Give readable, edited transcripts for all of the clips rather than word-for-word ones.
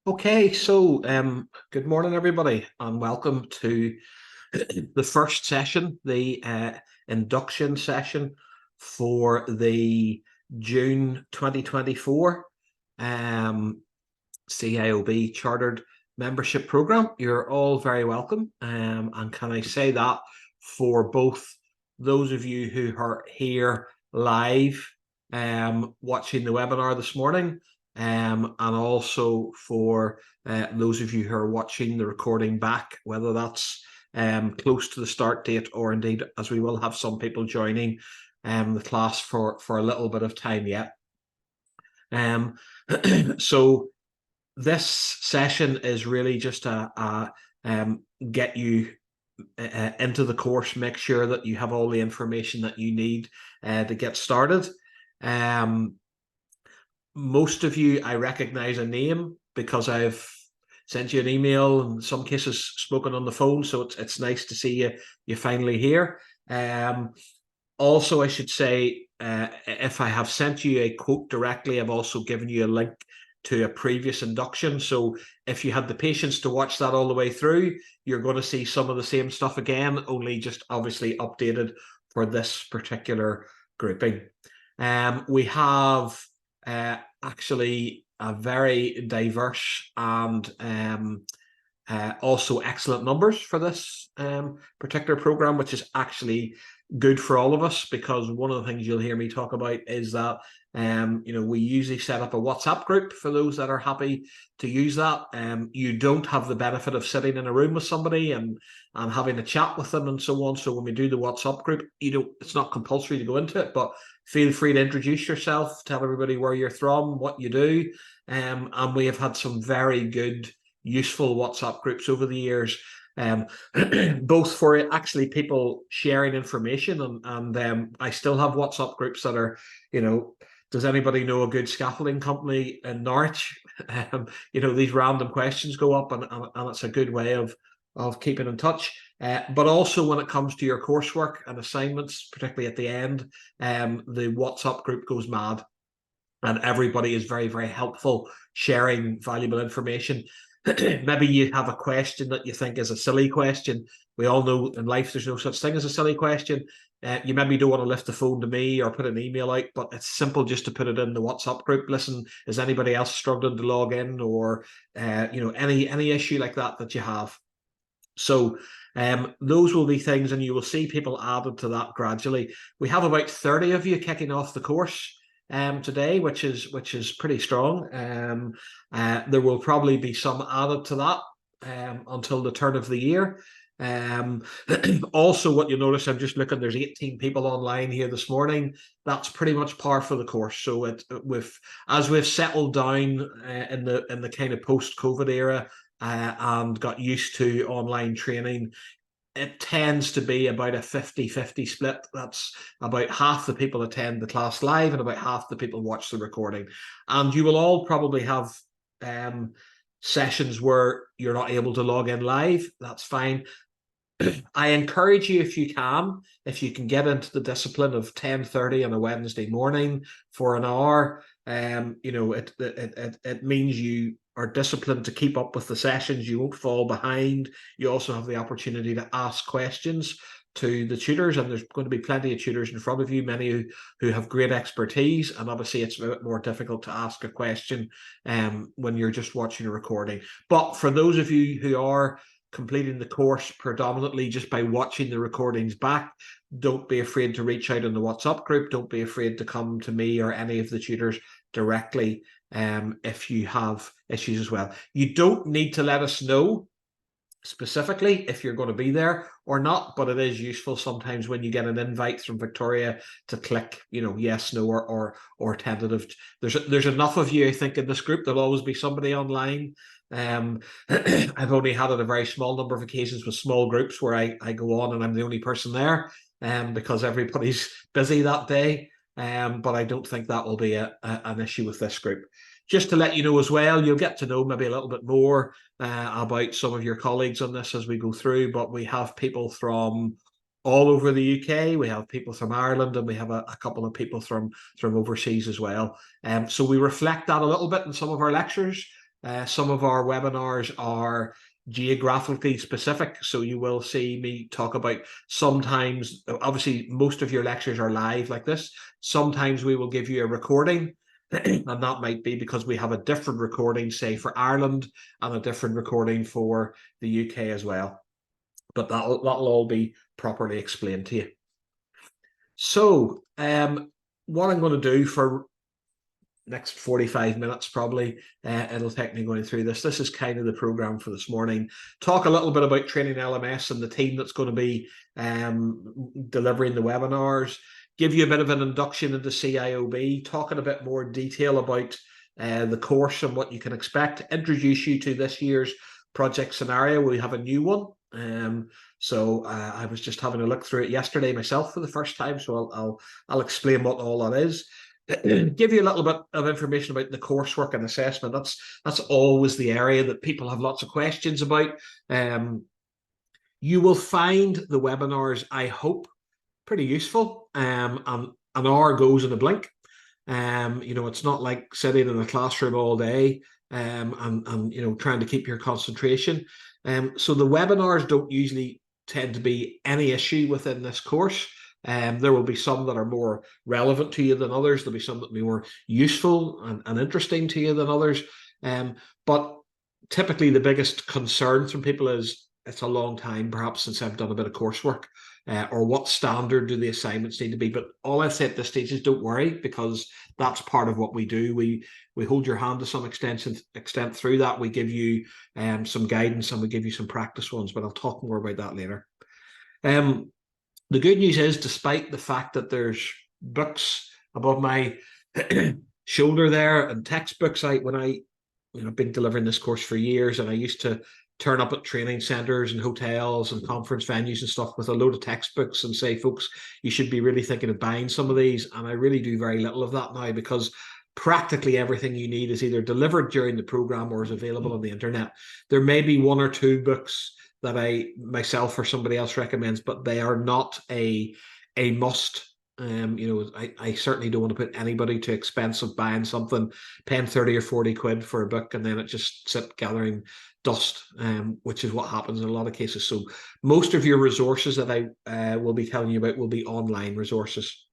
Okay, so good morning, everybody, and welcome to the first session, the induction session for the June 2024 CIOB Chartered Membership Program. You're all very welcome, and can I say that for both those of you who are here live watching the webinar this morning, and also for those of you who are watching the recording back, whether that's close to the start date or indeed, as we will have some people joining the class for a little bit of time yet. So this session is really just to get you into the course, make sure that you have all the information that you need to get started. Most of you, I recognize a name because I've sent you an email, in some cases spoken on the phone, so it's nice to see you finally here. Also, I should say, if I have sent you a quote directly, I've also given you a link to a previous induction. So if you had the patience to watch that all the way through, you're going to see some of the same stuff again, only just obviously updated for this particular grouping. We have actually a very diverse and also excellent numbers for this particular program, which is actually good for all of us, because one of the things you'll hear me talk about is that we usually set up a WhatsApp group for those that are happy to use that. You don't have the benefit of sitting in a room with somebody and having a chat with them and so on. So when we do the WhatsApp group, it's not compulsory to go into it, but feel free to introduce yourself, tell everybody where you're from, what you do. And we have had some very good, useful WhatsApp groups over the years. Both for actually people sharing information and I still have WhatsApp groups that are, does anybody know a good scaffolding company in Norwich? These random questions go up and it's a good way of keeping in touch. But also when it comes to your coursework and assignments, particularly at the end, the WhatsApp group goes mad and everybody is very, very helpful, sharing valuable information. Maybe you have a question that you think is a silly question. We all know in life there's no such thing as a silly question. You maybe don't want to lift the phone to me or put an email out, but it's simple just to put it in the WhatsApp group. Listen, is anybody else struggling to log in, or any issue like that you have? So those will be things, and you will see people added to that gradually. We have about 30 of you kicking off the course today, which is pretty strong. There will probably be some added to that until the turn of the year. Also, what you notice, I'm just looking, there's 18 people online here this morning. That's pretty much par for the course. So as we've settled down in the kind of post-COVID era and got used to online training, it tends to be about a 50-50 split. That's about half the people attend the class live and about half the people watch the recording. And you will all probably have sessions where you're not able to log in live. That's fine. I encourage you, if you can get into the discipline of 10:30 on a Wednesday morning for an hour. It means you are disciplined to keep up with the sessions. You won't fall behind. You also have the opportunity to ask questions to the tutors, and there's going to be plenty of tutors in front of you, many who have great expertise, and obviously it's a bit more difficult to ask a question when you're just watching a recording. But for those of you who are completing the course predominantly just by watching the recordings back, don't be afraid to reach out in the WhatsApp group. Don't be afraid to come to me or any of the tutors directly if you have issues as well. You don't need to let us know specifically if you're going to be there or not, but it is useful sometimes when you get an invite from Victoria to click, yes, no, or tentative. There's enough of you, I think, in this group. There'll always be somebody online. I've only had it a very small number of occasions with small groups where I go on and I'm the only person there because everybody's busy that day. But I don't think that will be an issue with this group. Just to let you know as well, you'll get to know maybe a little bit more about some of your colleagues on this as we go through, but we have people from all over the UK, we have people from Ireland, and we have a couple of people from overseas as well. So we reflect that a little bit in some of our lectures. Some of our webinars are geographically specific, so you will see me talk about, sometimes, obviously most of your lectures are live like this. Sometimes we will give you a recording, and that might be because we have a different recording, say for Ireland, and a different recording for the UK as well. But that'll all be properly explained to you. So what I'm going to do for next 45 minutes probably, it'll take me going through this. This is kind of the program for this morning. Talk a little bit about training LMS and the team that's going to be delivering the webinars. Give you a bit of an induction into CIOB, talk in a bit more detail about the course and what you can expect. Introduce you to this year's project scenario. We have a new one. So I was just having a look through it yesterday myself for the first time. So I'll explain what all that is. Give you a little bit of information about the coursework and assessment. That's always the area that people have lots of questions about. You will find the webinars, I hope, pretty useful. And an hour goes in a blink. It's not like sitting in a classroom all day and trying to keep your concentration. So the webinars don't usually tend to be any issue within this course. There will be some that are more relevant to you than others. There'll be some that will be more useful and interesting to you than others. But typically the biggest concern from people is it's a long time perhaps since I've done a bit of coursework, or what standard do the assignments need to be. But all I say at this stage is don't worry, because that's part of what we do. We hold your hand to some extent through that. We give you some guidance and we give you some practice ones, but I'll talk more about that later. The good news is, despite the fact that there's books above my shoulder there and textbooks, I've been delivering this course for years, and I used to turn up at training centres and hotels and conference venues and stuff with a load of textbooks and say, folks, you should be really thinking of buying some of these. And I really do very little of that now, because practically everything you need is either delivered during the program or is available on the internet. There may be one or two books that I myself or somebody else recommends, but they are not a must. I certainly don't want to put anybody to expense of buying something, paying 30 or 40 quid for a book, and then it just sit gathering dust, which is what happens in a lot of cases. So most of your resources that I will be telling you about will be online resources.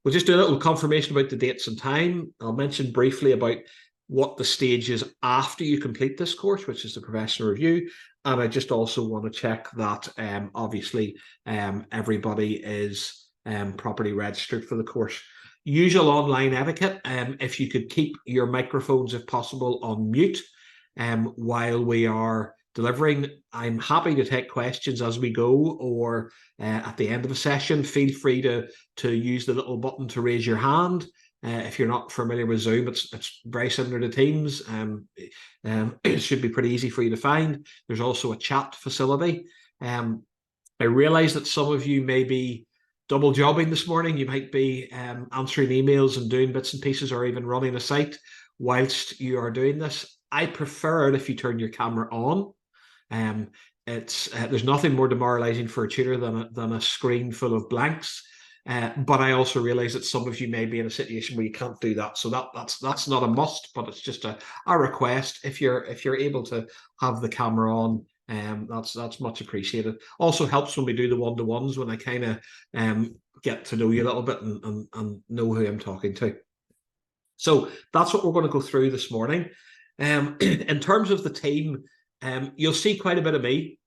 We'll just do a little confirmation about the dates and time. I'll mention briefly about what the stage is after you complete this course, which is the professional review. And I just also want to check that obviously everybody is properly registered for the course. Usual online etiquette, if you could keep your microphones, if possible, on mute while we are delivering. I'm happy to take questions as we go, or at the end of a session. Feel free to use the little button to raise your hand. If you're not familiar with Zoom, it's very similar to Teams. It should be pretty easy for you to find. There's also a chat facility. I realize that some of you may be double jobbing this morning. You might be answering emails and doing bits and pieces, or even running a site whilst you are doing this. I prefer it if you turn your camera on. There's nothing more demoralizing for a tutor than a screen full of blanks. But I also realize that some of you may be in a situation where you can't do that. So that's not a must, but it's just a request. If you're able to have the camera on, that's much appreciated. Also helps when we do the one-to-ones, when I kind of get to know you a little bit and know who I'm talking to. So that's what we're going to go through this morning. In terms of the team, you'll see quite a bit of me.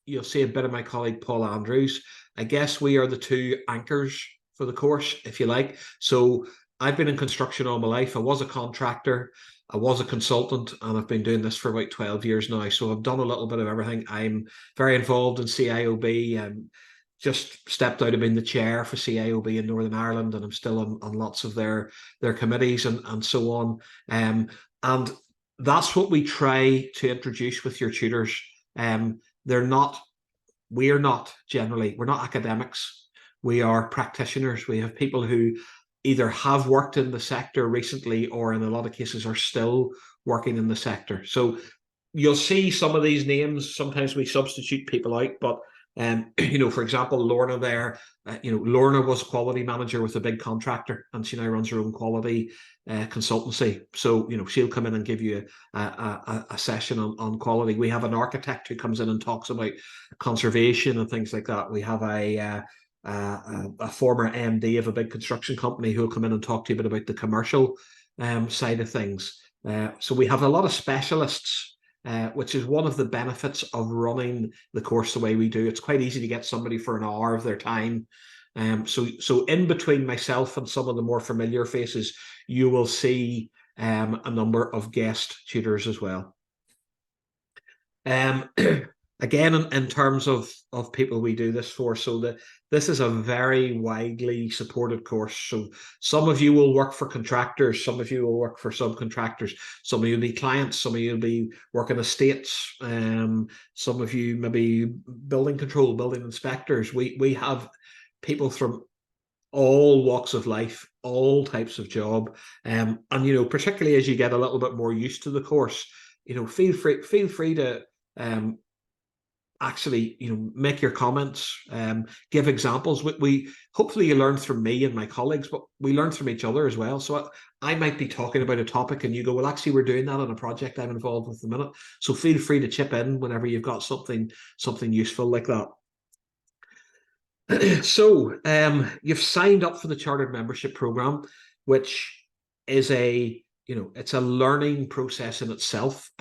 You'll see a bit of my colleague Paul Andrews. I guess we are the two anchors for the course, if you like. So I've been in construction all my life. I was a contractor, I was a consultant, and I've been doing this for about 12 years now. So I've done a little bit of everything. I'm very involved in CIOB. Just stepped out of being the chair for CIOB in Northern Ireland, and I'm still on lots of their committees and so on. And that's what we try to introduce with your tutors. We're not academics. We are practitioners. We have people who either have worked in the sector recently, or in a lot of cases are still working in the sector. So you'll see some of these names. Sometimes we substitute people out, but You know, for example, Lorna there, you know, Lorna was quality manager with a big contractor, and she now runs her own quality consultancy. So, you know, she'll come in and give you a session on quality. We have an architect who comes in and talks about conservation and things like that. We have a former MD of a big construction company who will come in and talk to you a bit about the commercial side of things. So we have a lot of specialists, which is one of the benefits of running the course the way we do. It's quite easy to get somebody for an hour of their time. So in between myself and some of the more familiar faces, you will see a number of guest tutors as well. Again, in terms of people we do this for, so this is a very widely supported course. So some of you will work for contractors, some of you will work for subcontractors, some of you will be clients, some of you will be working estates, some of you maybe building control, building inspectors. We have people from all walks of life, all types of job, and you know, particularly as you get a little bit more used to the course, you know, feel free to actually, you know, make your comments, give examples. We hopefully you learn from me and my colleagues, but we learn from each other as well. So I might be talking about a topic and you go, well, actually we're doing that on a project I'm involved with at the minute. So feel free to chip in whenever you've got something useful like that. So you've signed up for the Chartered Membership Program, which is it's a learning process in itself.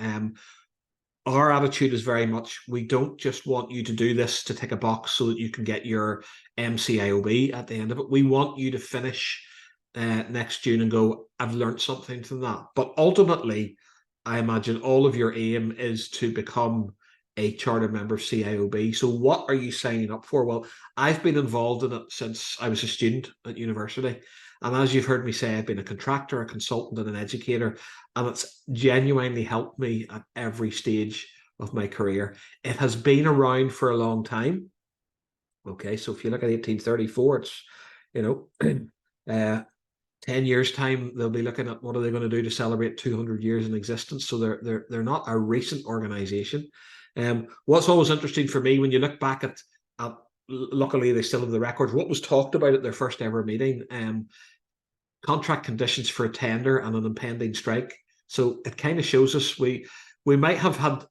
Our attitude is very much, we don't just want you to do this to tick a box so that you can get your MCIOB at the end of it. We want you to finish next June and go, I've learned something from that. But ultimately, I imagine all of your aim is to become a chartered member of CIOB. So what are you signing up for? Well, I've been involved in it since I was a student at university. And as you've heard me say, I've been a contractor, a consultant, and an educator, and it's genuinely helped me at every stage of my career. It has been around for a long time. Okay, so if you look at 1834, it's, you know, 10 years time, they'll be looking at what are they going to do to celebrate 200 years in existence. So they're not a recent organization. What's always interesting for me when you look back at luckily they still have the records, what was talked about at their first ever meeting, contract conditions for a tender and an impending strike. So it kind of shows us we might have had,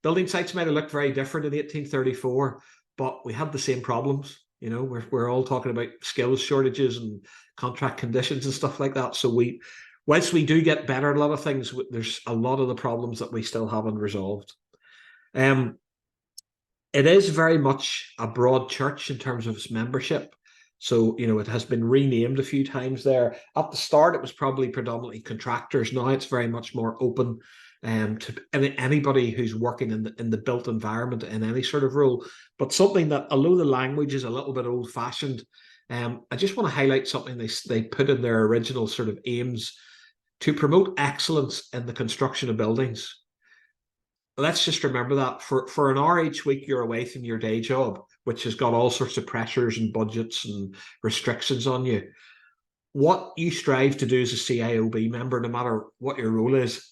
building sites might have looked very different in 1834, but we had the same problems. You know, we're all talking about skills shortages and contract conditions and stuff like that. So whilst we do get better at a lot of things, there's a lot of the problems that we still haven't resolved. It is very much a broad church in terms of its membership. So, you know, it has been renamed a few times there. At the start, it was probably predominantly contractors. Now it's very much more open to anybody who's working in the built environment in any sort of role. But something that, although the language is a little bit old-fashioned, I just want to highlight something they put in their original sort of aims to promote excellence in the construction of buildings. Let's just remember that for an hour each week you're away from your day job, which has got all sorts of pressures and budgets and restrictions on you. What you strive to do as a CIOB member, no matter what your role is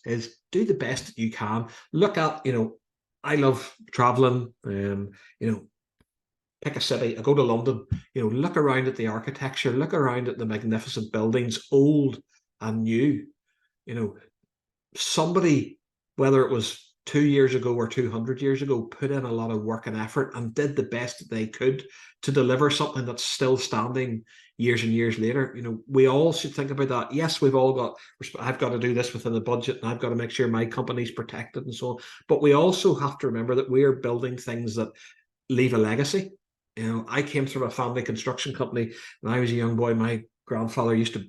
do the best that you can. Look at, you know, I love traveling, you know, pick a city, I go to London, you know, look around at the architecture, look around at the magnificent buildings, old and new. You know, somebody, whether it was 2 years ago or 200 years ago, put in a lot of work and effort and did the best that they could to deliver something that's still standing years and years later. You know, we all should think about that. Yes, we've all got, I've got to do this within the budget and I've got to make sure my company's protected and so on. But we also have to remember that we are building things that leave a legacy. You know, I came from a family construction company when I was a young boy. My grandfather used to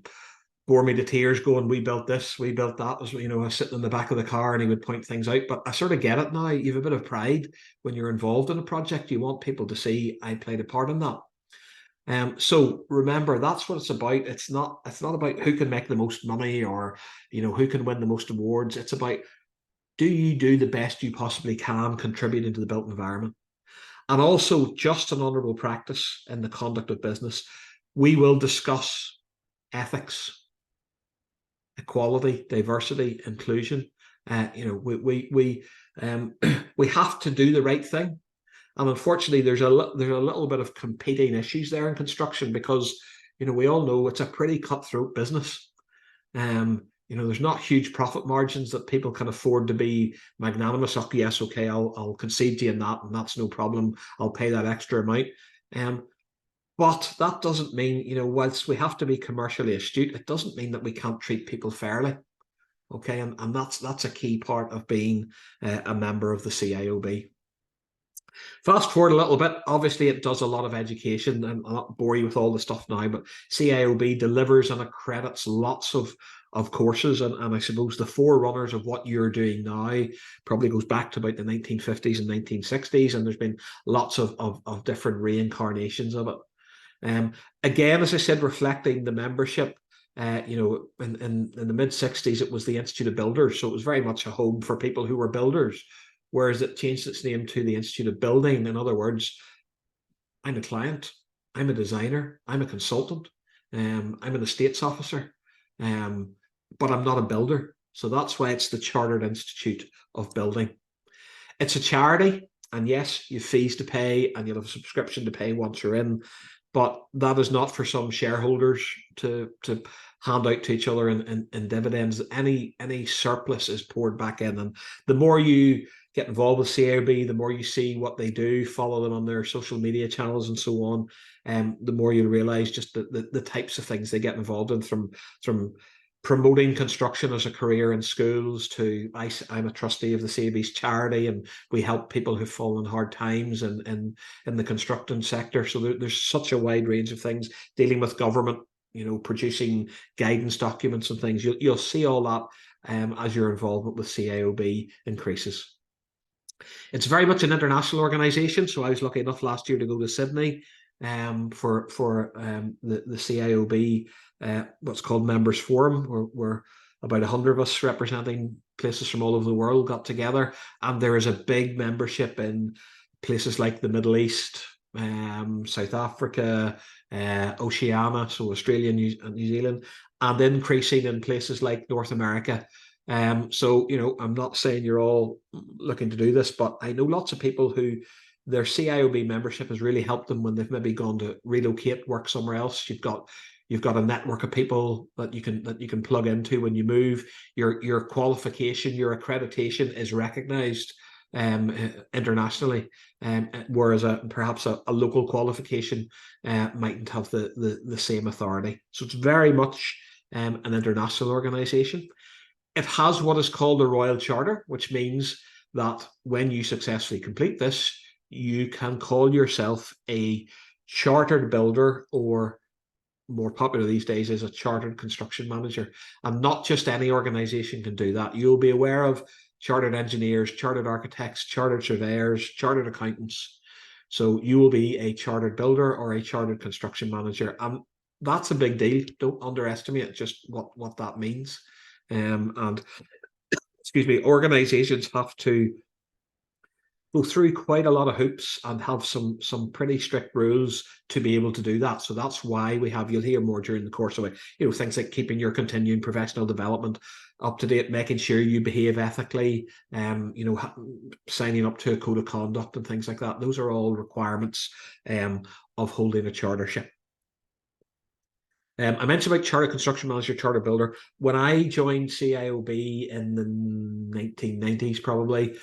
bore me to tears going, we built this, we built that. Was, you know, I was sitting in the back of the car and he would point things out. But I sort of get it now. You have a bit of pride when you're involved in a project. You want people to see I played a part in that. So remember, that's what it's about. It's not about who can make the most money or, you know, who can win the most awards. It's about, do you do the best you possibly can contributing to the built environment? And also just an honourable practice in the conduct of business. We will discuss ethics, equality, diversity, inclusion. You know, we have to do the right thing. And unfortunately, there's a little bit of competing issues there in construction because, we all know it's a pretty cutthroat business. There's not huge profit margins that people can afford to be magnanimous. Oh, yes, okay, I'll concede to you in that, and that's no problem. I'll pay that extra amount. But that doesn't mean, whilst we have to be commercially astute, it doesn't mean that we can't treat people fairly. Okay, and that's a key part of being a member of the CIOB. Fast forward a little bit, obviously it does a lot of education, and I'll not bore you with all the stuff now, but CIOB delivers and accredits lots of courses, and I suppose the forerunners of what you're doing now probably goes back to about the 1950s and 1960s, and there's been lots of different reincarnations of it. Again, as I said, reflecting the membership, in the mid-60s, it was the Institute of Builders, so it was very much a home for people who were builders, whereas it changed its name to the Institute of Building. In other words, I'm a client, I'm a designer, I'm a consultant, I'm an estates officer, but I'm not a builder. So that's why it's the Chartered Institute of Building. It's a charity, and yes, you have fees to pay and you'll have a subscription to pay once you're in, but that is not for some shareholders to hand out to each other in dividends. Any surplus is poured back in, and the more you get involved with CIOB, the more you see what they do, follow them on their social media channels and so on, the more you'll realize just the types of things they get involved in, from promoting construction as a career in schools to I'm a trustee of the CIOB's charity, and we help people who've fallen hard times in the construction sector. So there's such a wide range of things, dealing with government, producing guidance documents and things. You'll see all that as your involvement with CIOB increases. It's very much an international organisation, so I was lucky enough last year to go to Sydney for the CIOB, what's called Members Forum, where about 100 of us representing places from all over the world got together, and there is a big membership in places like the Middle East, South Africa, Oceania, so Australia and New Zealand, and increasing in places like North America. So, I'm not saying you're all looking to do this, but I know lots of people who their CIOB membership has really helped them when they've maybe gone to relocate, work somewhere else. You've got a network of people that you can plug into when you move. Your qualification, your accreditation is recognized internationally, whereas perhaps a local qualification mightn't have the same authority. So it's very much an international organization. It has what is called a Royal Charter, which means that when you successfully complete this, you can call yourself a chartered builder, or more popular these days is a chartered construction manager. And not just any organization can do that. You'll be aware of chartered engineers, chartered architects, chartered surveyors, chartered accountants. So you will be a chartered builder or a chartered construction manager. And that's a big deal. Don't underestimate just what that means. And excuse me, organizations have to go through quite a lot of hoops and have some pretty strict rules to be able to do that. So that's why you'll hear more during the course of it, things like keeping your continuing professional development up to date, making sure you behave ethically, signing up to a code of conduct and things like that. Those are all requirements of holding a chartership. I mentioned about chartered construction manager, chartered builder. When I joined CIOB in the 1990s, probably,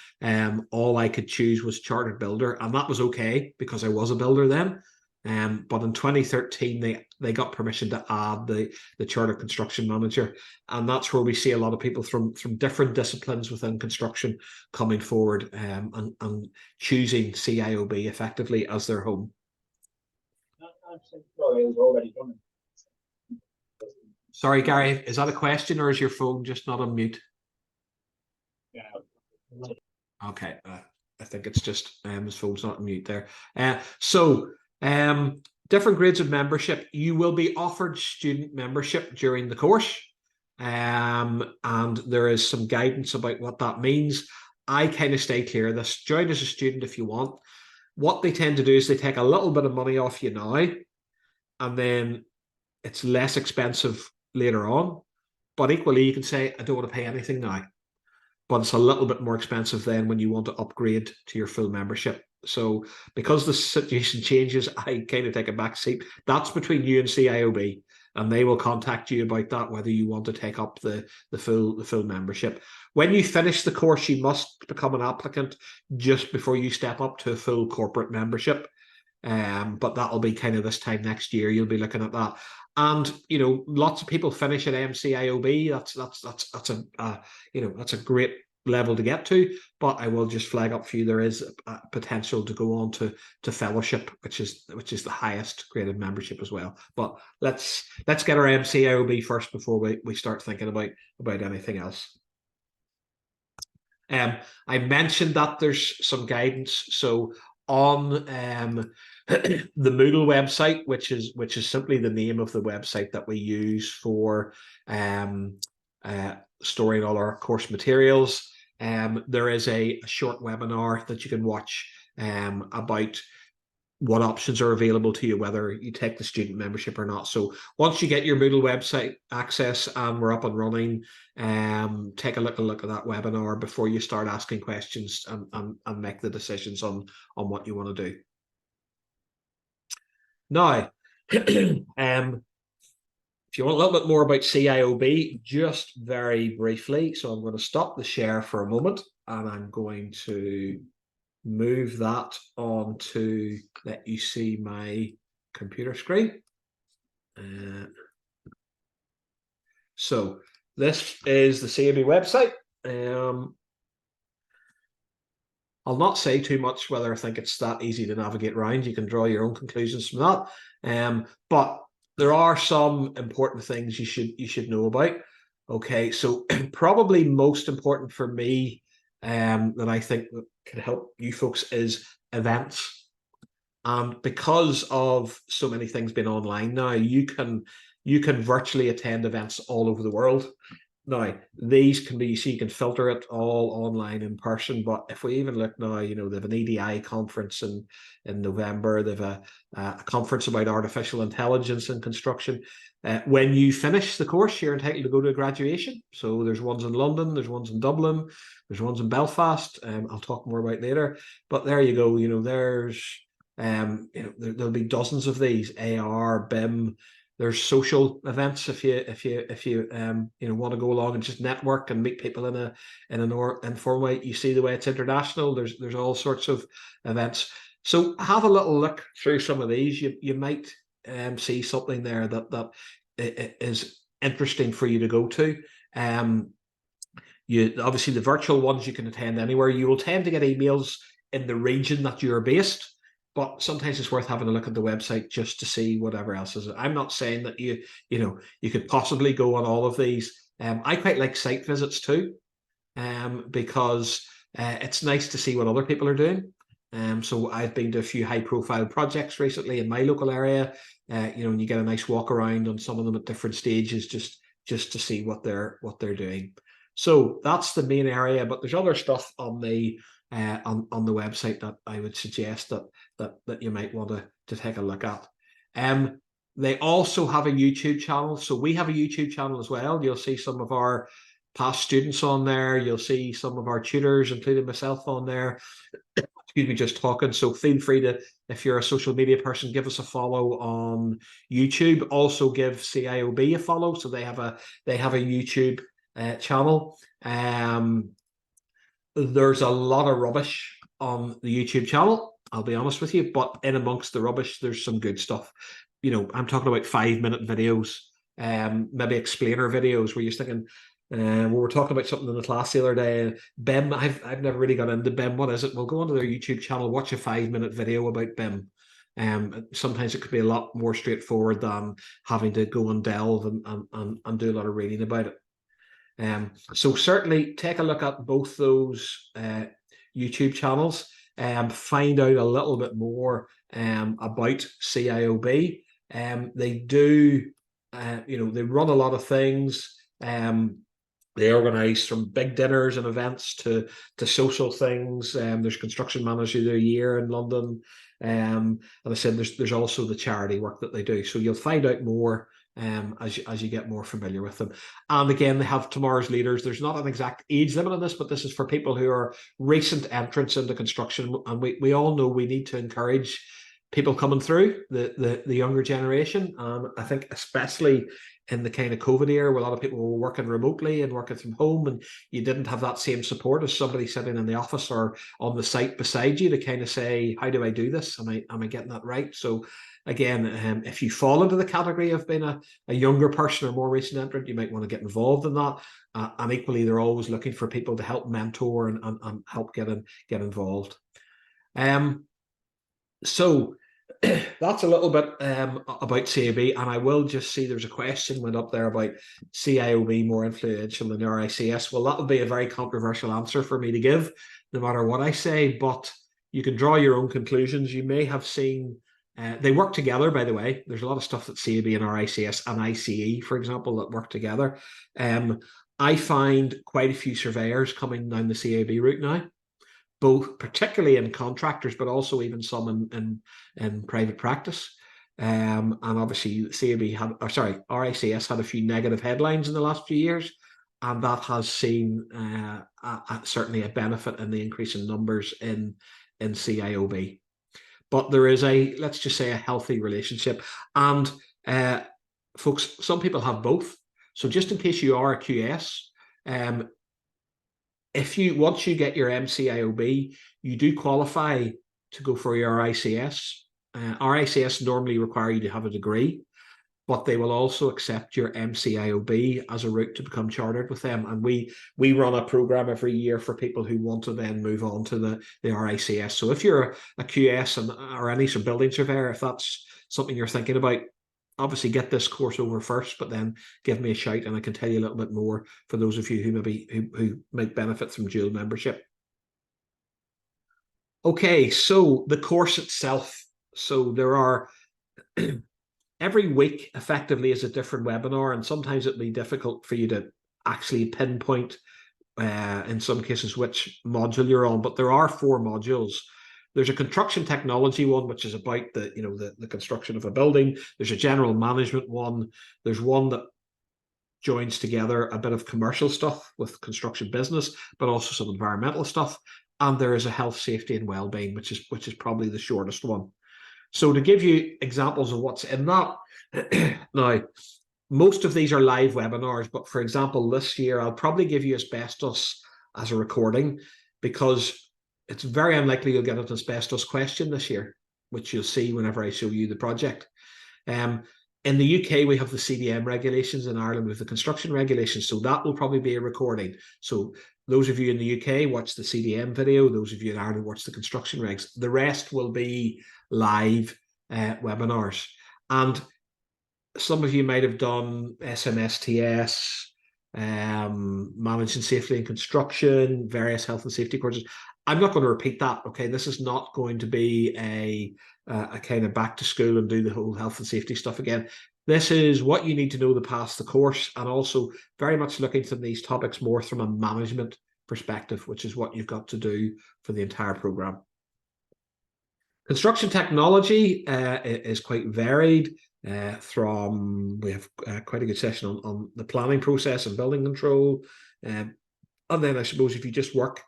all I could choose was chartered builder, and that was okay because I was a builder then. But in 2013, they got permission to add the chartered construction manager, and that's where we see a lot of people from different disciplines within construction coming forward and choosing CIOB effectively as their home. Sorry, Gary, is that a question or is your phone just not on mute? Yeah. Okay, I think it's just his phone's not on mute there. Different grades of membership. You will be offered student membership during the course, and there is some guidance about what that means. I kind of stay clear of this. Join as a student if you want. What they tend to do is they take a little bit of money off you now, and then it's less expensive later on. But equally, you can say, I don't want to pay anything now. But it's a little bit more expensive then when you want to upgrade to your full membership. So because the situation changes, I kind of take a back seat. That's between you and CIOB, and they will contact you about that, whether you want to take up the full membership. When you finish the course, you must become an applicant just before you step up to a full corporate membership. But that'll be kind of this time next year. You'll be looking at that, and lots of people finish at MCIOB. That's a great level to get to. But I will just flag up for you, there is a potential to go on to fellowship, which is the highest graded membership as well. But let's get our MCIOB first before we start thinking about anything else. I mentioned that there's some guidance. So on the Moodle website, which is simply the name of the website that we use for storing all our course materials, there is a short webinar that you can watch about what options are available to you, whether you take the student membership or not. So once you get your Moodle website access and we're up and running, take a look at that webinar before you start asking questions and make the decisions on what you want to do. Now, if you want a little bit more about CIOB, just very briefly, so I'm going to stop the share for a moment and I'm going to move that on to let you see my computer screen. So this is the CMP website. I'll not say too much whether I think it's that easy to navigate around. You can draw your own conclusions from that. But there are some important things you should know about. Okay, so probably most important for me that I think can help you folks is events. And because of so many things being online now, you can virtually attend events all over the world. Now, these can be, so you can filter it all online in person, but if we even look now, they have an EDI conference in November, they have a conference about artificial intelligence in construction. When you finish the course, you're entitled to go to a graduation. So there's ones in London, there's ones in Dublin, there's ones in Belfast. I'll talk more about later, but there you go. There's, there'll be dozens of these, AR, BIM. There's social events if you want to go along and just network and meet people in an informal way. You see the way it's international. There's all sorts of events. So have a little look through some of these. You might see something there that is interesting for you to go to. You obviously, the virtual ones you can attend anywhere. You will tend to get emails in the region that you're based. But sometimes it's worth having a look at the website just to see whatever else is. I'm not saying that you could possibly go on all of these. I quite like site visits too, because it's nice to see what other people are doing. So I've been to a few high-profile projects recently in my local area. And you get a nice walk around on some of them at different stages, just to see what they're doing. So that's the main area. But there's other stuff on the website that I would suggest that you might want to take a look at. They also have a YouTube channel. So we have a YouTube channel as well. You'll see some of our past students on there. You'll see some of our tutors, including myself, on there. Excuse me, just talking. So feel free to, if you're a social media person, give us a follow on YouTube. Also give CIOB a follow. So they have a YouTube channel. There's a lot of rubbish on the YouTube channel, I'll be honest with you, but in amongst the rubbish, there's some good stuff. I'm talking about 5-minute videos, maybe explainer videos where you're thinking, we were talking about something in the class the other day, BIM. I've never really got into BIM. What is it? Well, go onto their YouTube channel, watch a 5-minute video about BIM. Sometimes it could be a lot more straightforward than having to go and delve and do a lot of reading about it. So certainly take a look at both those YouTube channels and find out a little bit more about CIOB. They do, they run a lot of things. They organise from big dinners and events to social things. There's Construction Manager of the Year in London. And I said there's also the charity work that they do. So you'll find out more as you get more familiar with them. And again, they have tomorrow's leaders. There's not an exact age limit on this, but this is for people who are recent entrants into construction. And we all know we need to encourage people coming through, the younger generation. And I think especially in the kind of COVID era where a lot of people were working remotely and working from home, and you didn't have that same support as somebody sitting in the office or on the site beside you to kind of say, how do I do this? Am I getting that right? So again, if you fall into the category of being a younger person or more recent entrant, you might want to get involved in that. And equally, they're always looking for people to help mentor and help get involved. So that's a little bit about CIOB, and I will just see there's a question went up there about CIOB more influential than the RICS. Well, that would be a very controversial answer for me to give, no matter what I say, but you can draw your own conclusions. You may have seen they work together, by the way. There's a lot of stuff that CIOB and RICS and ICE, for example, that work together. I find quite a few surveyors coming down the CIOB route now, both particularly in contractors, but also even some in private practice. And obviously RICS had a few negative headlines in the last few years, and that has seen certainly a benefit in the increase in numbers in CIOB. But there is let's just say, a healthy relationship. And folks, some people have both. So just in case you are a QS, once you get your MCIOB, you do qualify to go for your RICS. RICS normally require you to have a degree, but they will also accept your MCIOB as a route to become chartered with them. And we run a program every year for people who want to then move on to the RICS. So if you're a QS or any sort of building surveyor, if that's something you're thinking about, obviously get this course over first, but then give me a shout and I can tell you a little bit more for those of you who might benefit from dual membership. Okay, so the course itself. So there are every week effectively is a different webinar, and sometimes it'll be difficult for you to actually pinpoint in some cases which module you're on, but there are 4 modules. There's a construction technology one, which is about the construction of a building. There's a general management one. There's one that joins together a bit of commercial stuff with construction business, but also some environmental stuff. And there is a health, safety, and well-being, which is probably the shortest one. So to give you examples of what's in that, now, most of these are live webinars, but for example, this year, I'll probably give you asbestos as a recording, because it's very unlikely you'll get an asbestos question this year, which you'll see whenever I show you the project. In the UK, we have the CDM regulations. In Ireland, we have the construction regulations. So that will probably be a recording. So those of you in the UK, watch the CDM video. Those of you in Ireland, watch the construction regs. The rest will be live webinars. And some of you might have done SMSTS, managing safely in construction, various health and safety courses. I'm not going to repeat that. Okay, this is not going to be a kind of back to school and do the whole health and safety stuff again. This is what you need to know to pass the course, and also very much looking at these topics more from a management perspective, which is what you've got to do for the entire program. Construction technology is quite varied. We have quite a good session on the planning process and building control. And then I suppose if you just work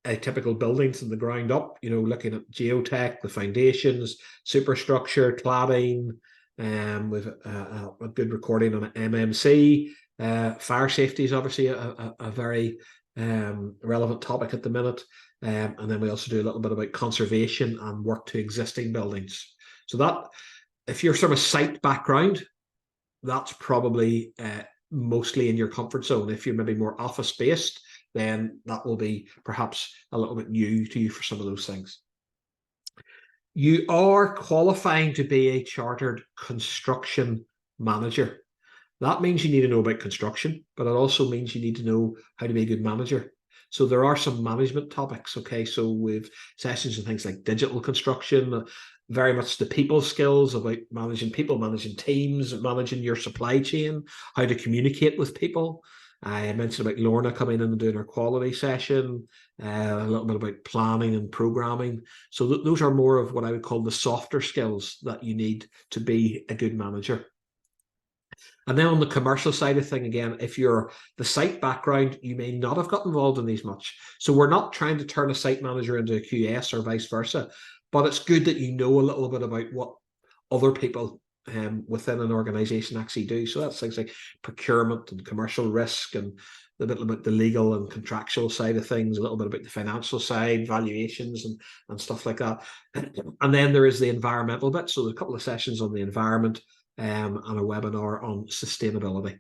a typical building from the ground up, looking at geotech, the foundations, superstructure, cladding, with a good recording on MMC. Fire safety is obviously a very relevant topic at the minute. And then we also do a little bit about conservation and work to existing buildings. So that, if you're from a site background, that's probably mostly in your comfort zone. If you're maybe more office based, then that will be perhaps a little bit new to you for some of those things. You are qualifying to be a chartered construction manager. That means you need to know about construction, but it also means you need to know how to be a good manager. So there are some management topics, okay? So with sessions and things like digital construction, very much the people skills about managing people, managing teams, managing your supply chain, how to communicate with people. I mentioned about Lorna coming in and doing her quality session, a little bit about planning and programming. So those are more of what I would call the softer skills that you need to be a good manager. And then on the commercial side of thing, again, if you're the site background, you may not have got involved in these much. So we're not trying to turn a site manager into a QS or vice versa, but it's good that you know a little bit about what other people within an organization actually do. So that's things like procurement and commercial risk, and a bit about the legal and contractual side of things, a little bit about the financial side, valuations and stuff like that. And then there is the environmental bit. So there's a couple of sessions on the environment, and a webinar on sustainability.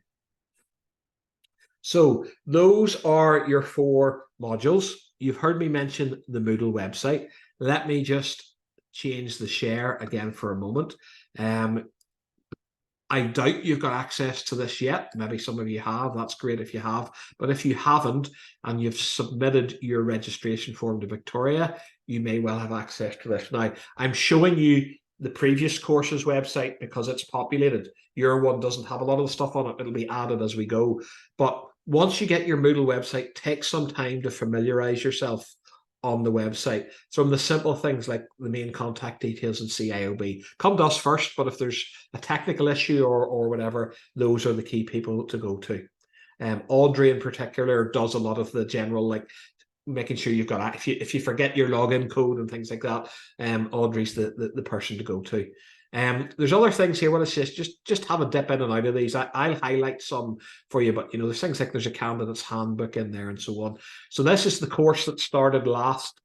So those are your 4 modules. You've heard me mention the Moodle website. Let me just change the share again for a moment. I doubt you've got access to this yet. Maybe some of you have. That's great if you have. But if you haven't and you've submitted your registration form to Victoria, you may well have access to this. Now, I'm showing you the previous course's website because it's populated. Your one doesn't have a lot of the stuff on it. It'll be added as we go. But once you get your Moodle website, take some time to familiarize yourself on the website. Some of the simple things like the main contact details and CIOB. Come to us first, but if there's a technical issue or whatever, those are the key people to go to. Audrey in particular does a lot of the general, like making sure you've got, if you forget your login code and things like that, Audrey's the person to go to. There's other things here. Well, it's just have a dip in and out of these. I'll highlight some for you, but there's things like there's a candidate's handbook in there and so on. So this is the course that started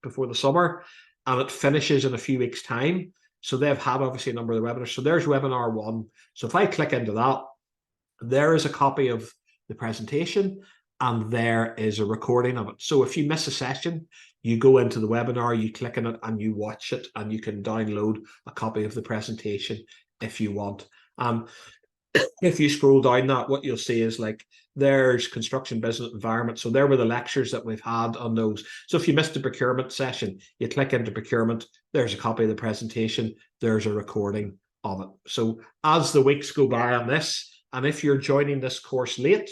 before the summer, and it finishes in a few weeks' time. So they've had obviously a number of the webinars. So there's webinar 1. So if I click into that, there is a copy of the presentation, and there is a recording of it. So if you miss a session, you go into the webinar, you click on it and you watch it, and you can download a copy of the presentation if you want. If you scroll down that, what you'll see is like there's construction business environment. So there were the lectures that we've had on those. So if you missed the procurement session, you click into procurement, there's a copy of the presentation, there's a recording of it. So as the weeks go by on this, and if you're joining this course late,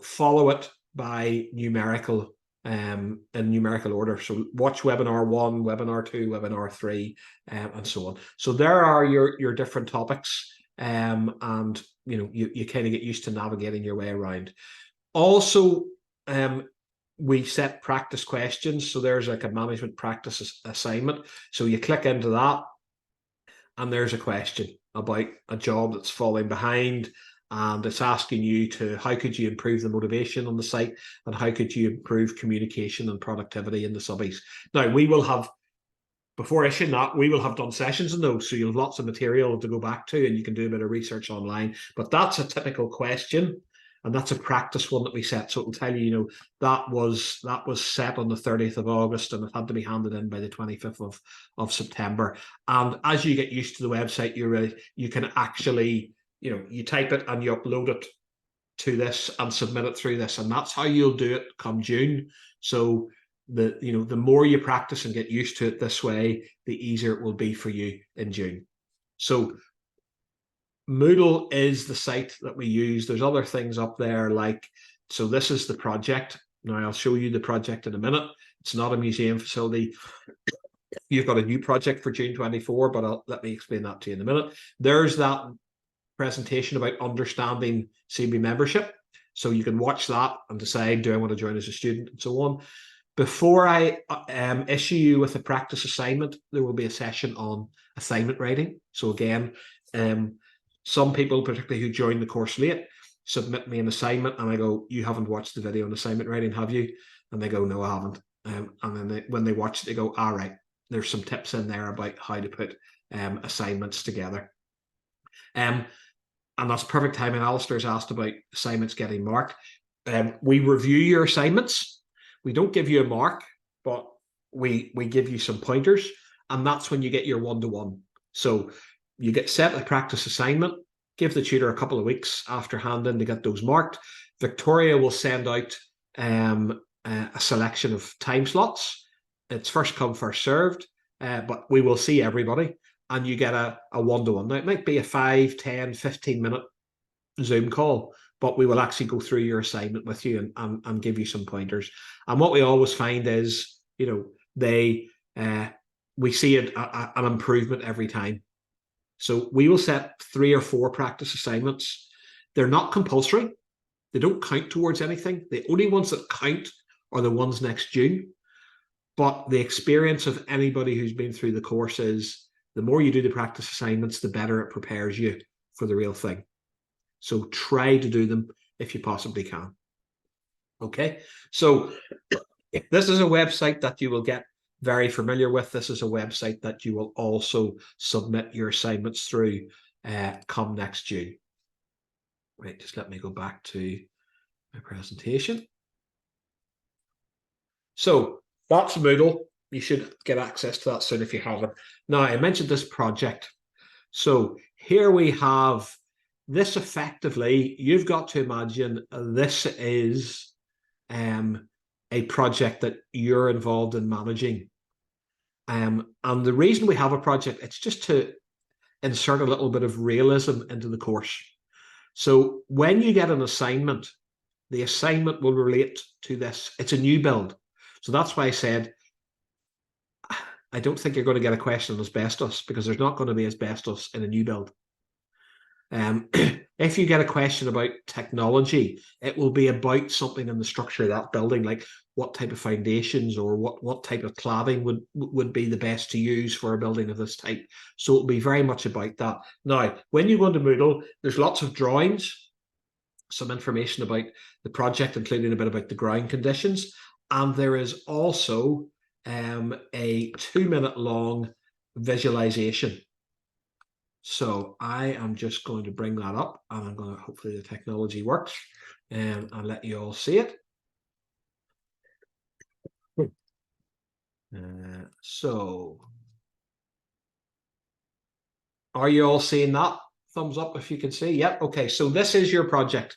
follow it by numerical in numerical order. So watch webinar 1, webinar 2, webinar 3, and so on. So there are your different topics, and you kind of get used to navigating your way around. Also, we set practice questions. So there's like a management practice assignment. So you click into that, and there's a question about a job that's falling behind. And it's asking you how could you improve the motivation on the site, and how could you improve communication and productivity in the subbies. Now, we will have, before issuing that, we will have done sessions on those. So you'll have lots of material to go back to, and you can do a bit of research online. But that's a typical question, and that's a practice one that we set. So it'll tell you, that was set on the 30th of August, and it had to be handed in by the 25th of September. And as you get used to the website, you can actually, you type it and you upload it to this and submit it through this, and that's how you'll do it come June. So the more you practice and get used to it this way, the easier it will be for you in June. So Moodle is the site that we use. There's other things up there, so this is the project. Now I'll show you the project in a minute. It's not a museum facility. You've got a new project for June 24, but let me explain that to you in a minute. There's that presentation about understanding CMP membership. So you can watch that and decide, do I want to join as a student, and so on. Before I issue you with a practice assignment, there will be a session on assignment writing. So again, some people, particularly who join the course late, submit me an assignment, and I go, you haven't watched the video on assignment writing, have you? And they go, no, I haven't. And then when they watch it, they go, all right, there's some tips in there about how to put assignments together. And that's perfect timing. Alistair's asked about assignments getting marked. We review your assignments. We don't give you a mark, but we give you some pointers, and that's when you get your one-to-one. So you get set a practice assignment, give the tutor a couple of weeks after hand-in to get those marked. Victoria will send out a selection of time slots. It's first come, first served, but we will see everybody. And you get a one-to-one. Now, it might be a 5, 10, 15-minute Zoom call, but we will actually go through your assignment with you and give you some pointers. And what we always find is, we see an improvement every time. So we will set 3 or 4 practice assignments. They're not compulsory. They don't count towards anything. The only ones that count are the ones next June. But the experience of anybody who's been through the course is the more you do the practice assignments, the better it prepares you for the real thing. So try to do them if you possibly can. Okay, so this is a website that you will get very familiar with. This is a website that you will also submit your assignments through come next June. Right, just let me go back to my presentation. So that's Moodle. You should get access to that soon if you haven't. Now, I mentioned this project. So here we have this effectively. You've got to imagine this is a project that you're involved in managing. And the reason we have a project, it's just to insert a little bit of realism into the course. So when you get an assignment, the assignment will relate to this. It's a new build. So that's why I said, I don't think you're going to get a question on asbestos, because there's not going to be asbestos in a new build. If you get a question about technology, it will be about something in the structure of that building, like what type of foundations or what type of cladding would be the best to use for a building of this type. So it'll be very much about that. Now, when you go into Moodle, there's lots of drawings, some information about the project, including a bit about the ground conditions. And there is also a 2-minute long visualization. So I am just going to bring that up, and I'm going to, hopefully the technology works, and let you all see it. So are you all seeing that? Thumbs up if you can see. Yep. Okay. So this is your project.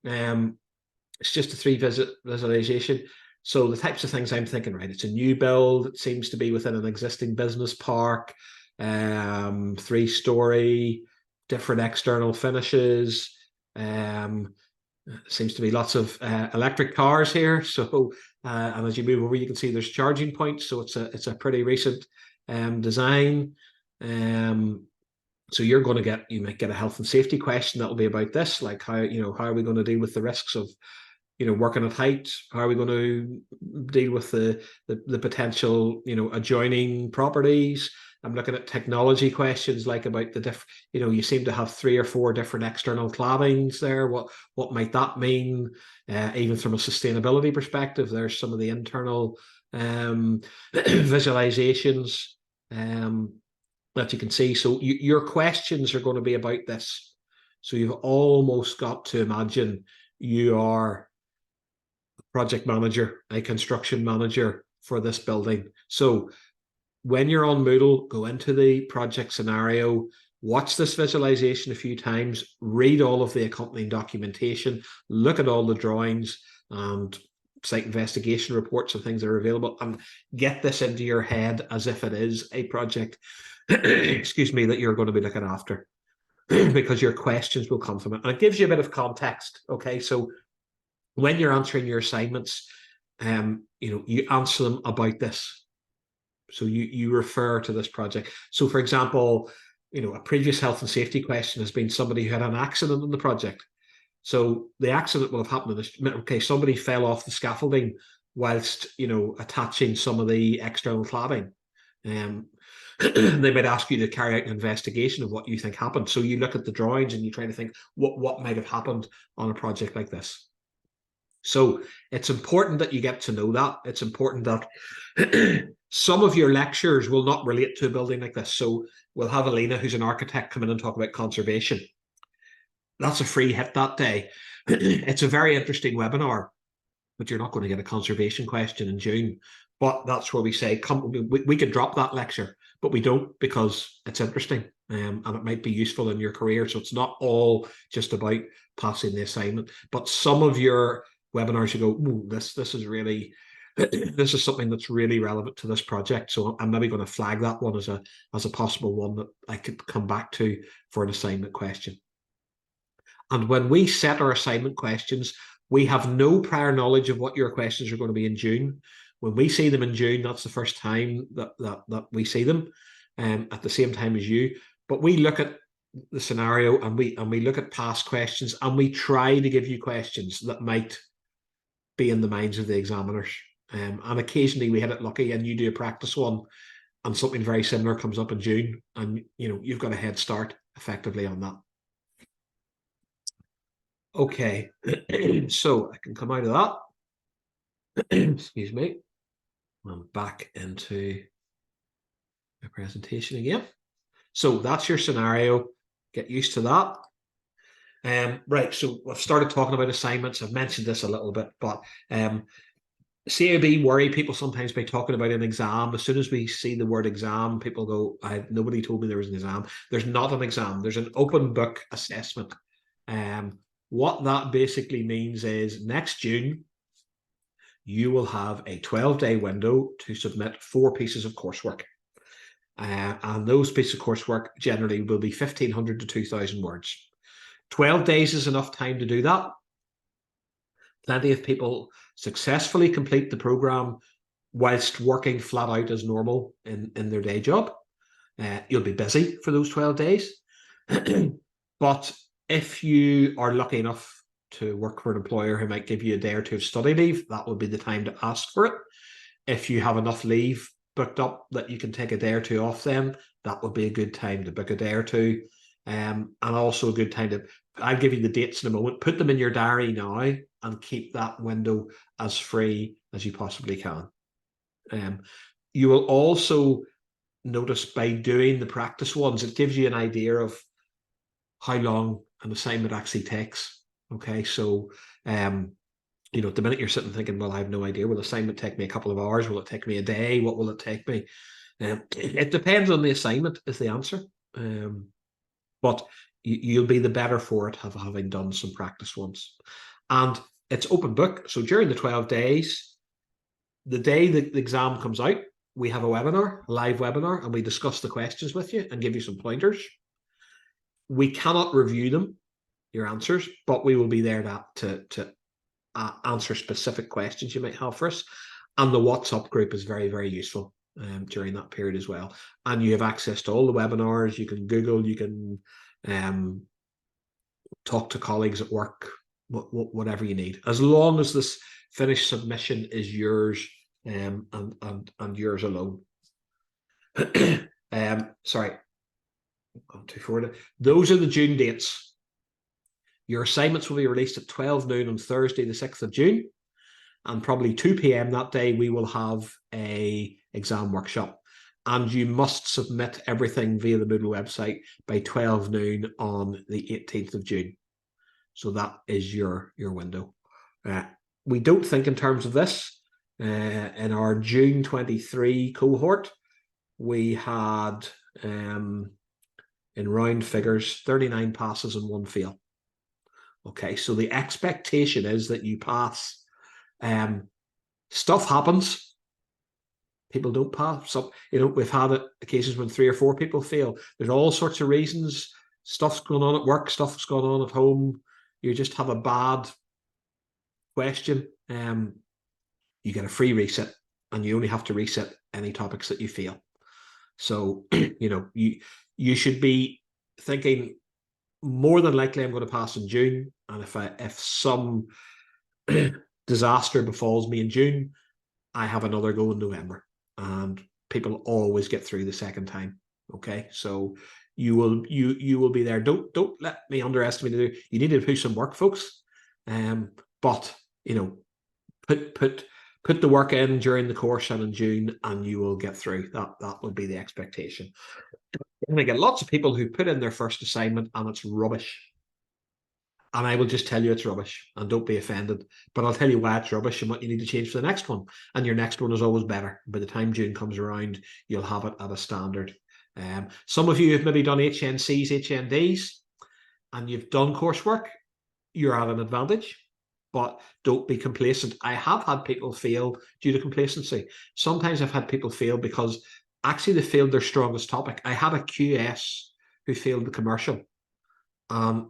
It's just a 3-visit visualization. So the types of things I'm thinking, right? It's a new build. It seems to be within an existing business park. 3-story, different external finishes. Seems to be lots of electric cars here. So and as you move over, you can see there's charging points. So it's a pretty recent design. So you might get a health and safety question that will be about this, like how are we going to deal with the risks of working at height? How are we going to deal with the potential adjoining properties? I'm looking at technology questions, like about the you seem to have 3 or 4 different external claddings there. What might that mean? Even from a sustainability perspective, there's some of the internal visualizations that you can see. So your questions are going to be about this. So you've almost got to imagine you are a project manager, a construction manager for this building. So when you're on Moodle, go into the project scenario, watch this visualization a few times, read all of the accompanying documentation, look at all the drawings and site investigation reports and things that are available, and get this into your head as if it is a project, excuse me, that you're going to be looking after, because your questions will come from it. And it gives you a bit of context. Okay, so when you're answering your assignments, you answer them about this. So you refer to this project. So for example, a previous health and safety question has been somebody who had an accident in the project. So the accident will have happened. Okay, somebody fell off the scaffolding whilst attaching some of the external cladding. They might ask you to carry out an investigation of what you think happened. So you look at the drawings and you try to think what might have happened on a project like this. So it's important that you get to know that. It's important that some of your lectures will not relate to a building like this. So we'll have Alina, who's an architect, come in and talk about conservation. That's a free hit that day. It's a very interesting webinar, but you're not going to get a conservation question in June. But that's where we say, we could drop that lecture, but we don't, because it's interesting and it might be useful in your career. So it's not all just about passing the assignment, but some of your webinars you go, ooh, this is really, this is something that's really relevant to this project. So I'm maybe going to flag that one as a possible one that I could come back to for an assignment question. And when we set our assignment questions, we have no prior knowledge of what your questions are going to be in June. When we see them in June, that's the first time that we see them at the same time as you. But we look at the scenario, and we look at past questions, and we try to give you questions that might be in the minds of the examiners. And occasionally we hit it lucky, and you do a practice one, and something very similar comes up in June, and you've got a head start effectively on that. Okay, so I can come out of that. Excuse me. I'm back into my presentation again. So that's your scenario. Get used to that. Right, so I've started talking about assignments. I've mentioned this a little bit, but CAB worry people sometimes by talking about an exam. As soon as we see the word exam, people go, nobody told me there was an exam. There's not an exam. There's an open book assessment. What that basically means is next June, you will have a 12-day window to submit 4 pieces of coursework. And those pieces of coursework generally will be 1,500 to 2,000 words. 12 days is enough time to do that. Plenty of people successfully complete the program whilst working flat out as normal in their day job. You'll be busy for those 12 days. But if you are lucky enough to work for an employer who might give you a day or two of study leave, that would be the time to ask for it. If you have enough leave booked up that you can take a day or two off, then that would be a good time to book a day or two. And also a good time to, I'll give you the dates in a moment, put them in your diary now and keep that window as free as you possibly can. You will also notice by doing the practice ones, it gives you an idea of how long an assignment actually takes. Okay, so the minute you're sitting thinking, well, I have no idea, will the assignment take me a couple of hours? Will it take me a day? What will it take me? It depends on the assignment is the answer. But you'll be the better for it having done some practice ones. And it's open book. So during the 12 days, the day the exam comes out, we have a webinar, a live webinar, and we discuss the questions with you and give you some pointers. We cannot review them, your answers, but we will be there to answer specific questions you might have for us. And the WhatsApp group is very, very useful during that period as well. And you have access to all the webinars. You can Google, you can talk to colleagues at work, whatever you need, as long as this finished submission is yours and yours alone. Sorry, I'm too forward. Those are the June dates. Your assignments will be released at 12 noon on Thursday, the 6th of June. And probably 2 p.m. that day, we will have a exam workshop. And you must submit everything via the Moodle website by 12 noon on the 18th of June. So that is your window. We don't think in terms of this. In our June 23 cohort, we had, in round figures, 39 passes and 1 fail. Okay, so the expectation is that you pass. Stuff happens. People don't pass. So, we've had cases when 3 or 4 people fail. There's all sorts of reasons. Stuff's going on at work. Stuff's going on at home. You just have a bad question. You get a free reset, and you only have to reset any topics that you fail. So, you should be thinking, more than likely I'm going to pass in June, and if some disaster befalls me in June, I have another go in November, and people always get through the second time. Okay, so you will be there. Don't let me underestimate it. You need to push some work, folks. But put the work in during the course and in June, and you will get through. That will be the expectation. And I get lots of people who put in their first assignment and it's rubbish. And I will just tell you it's rubbish, and don't be offended. But I'll tell you why it's rubbish and what you need to change for the next one. And your next one is always better. By the time June comes around, you'll have it at a standard. Some of you have maybe done HNCs, HNDs, and you've done coursework. You're at an advantage. But don't be complacent. I have had people fail due to complacency. Sometimes I've had people fail because actually they failed their strongest topic. I had a QS who failed the commercial. I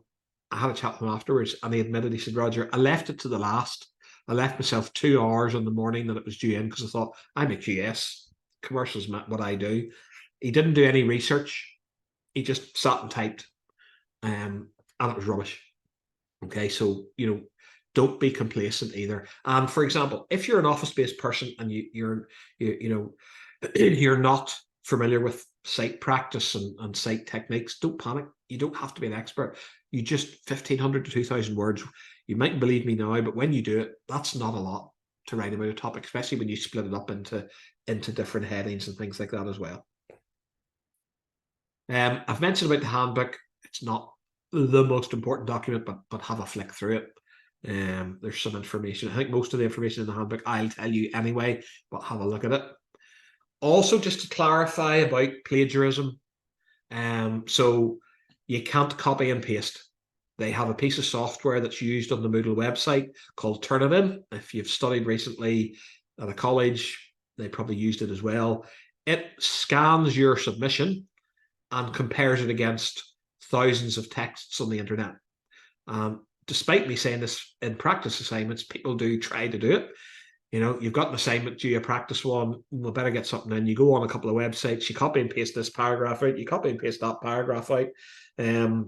had a chat with him afterwards, and he admitted, he said, Roger, I left it to the last. I left myself 2 hours in the morning that it was due in because I thought, I'm a QS. Commercial's what I do. He didn't do any research. He just sat and typed. and it was rubbish. Okay, so don't be complacent either. And for example, if you're an office-based person and you're not familiar with site practice and site techniques, don't panic. You don't have to be an expert. You just 1,500 to 2,000 words. You mightn't believe me now, but when you do it, that's not a lot to write about a topic, especially when you split it up into different headings and things like that as well. I've mentioned about the handbook. It's not the most important document, but have a flick through it. There's some information. I think most of the information in the handbook I'll tell you anyway, but have a look at it. Also, just to clarify about plagiarism, so you can't copy and paste. They have a piece of software that's used on the Moodle website called Turnitin. If you've studied recently at a college, they probably used it as well. It scans your submission and compares it against thousands of texts on the internet. Despite me saying this in practice assignments, people do try to do it. You've got an assignment due, a practice one, we better get something in. You go on a couple of websites, you copy and paste this paragraph out, you copy and paste that paragraph out, and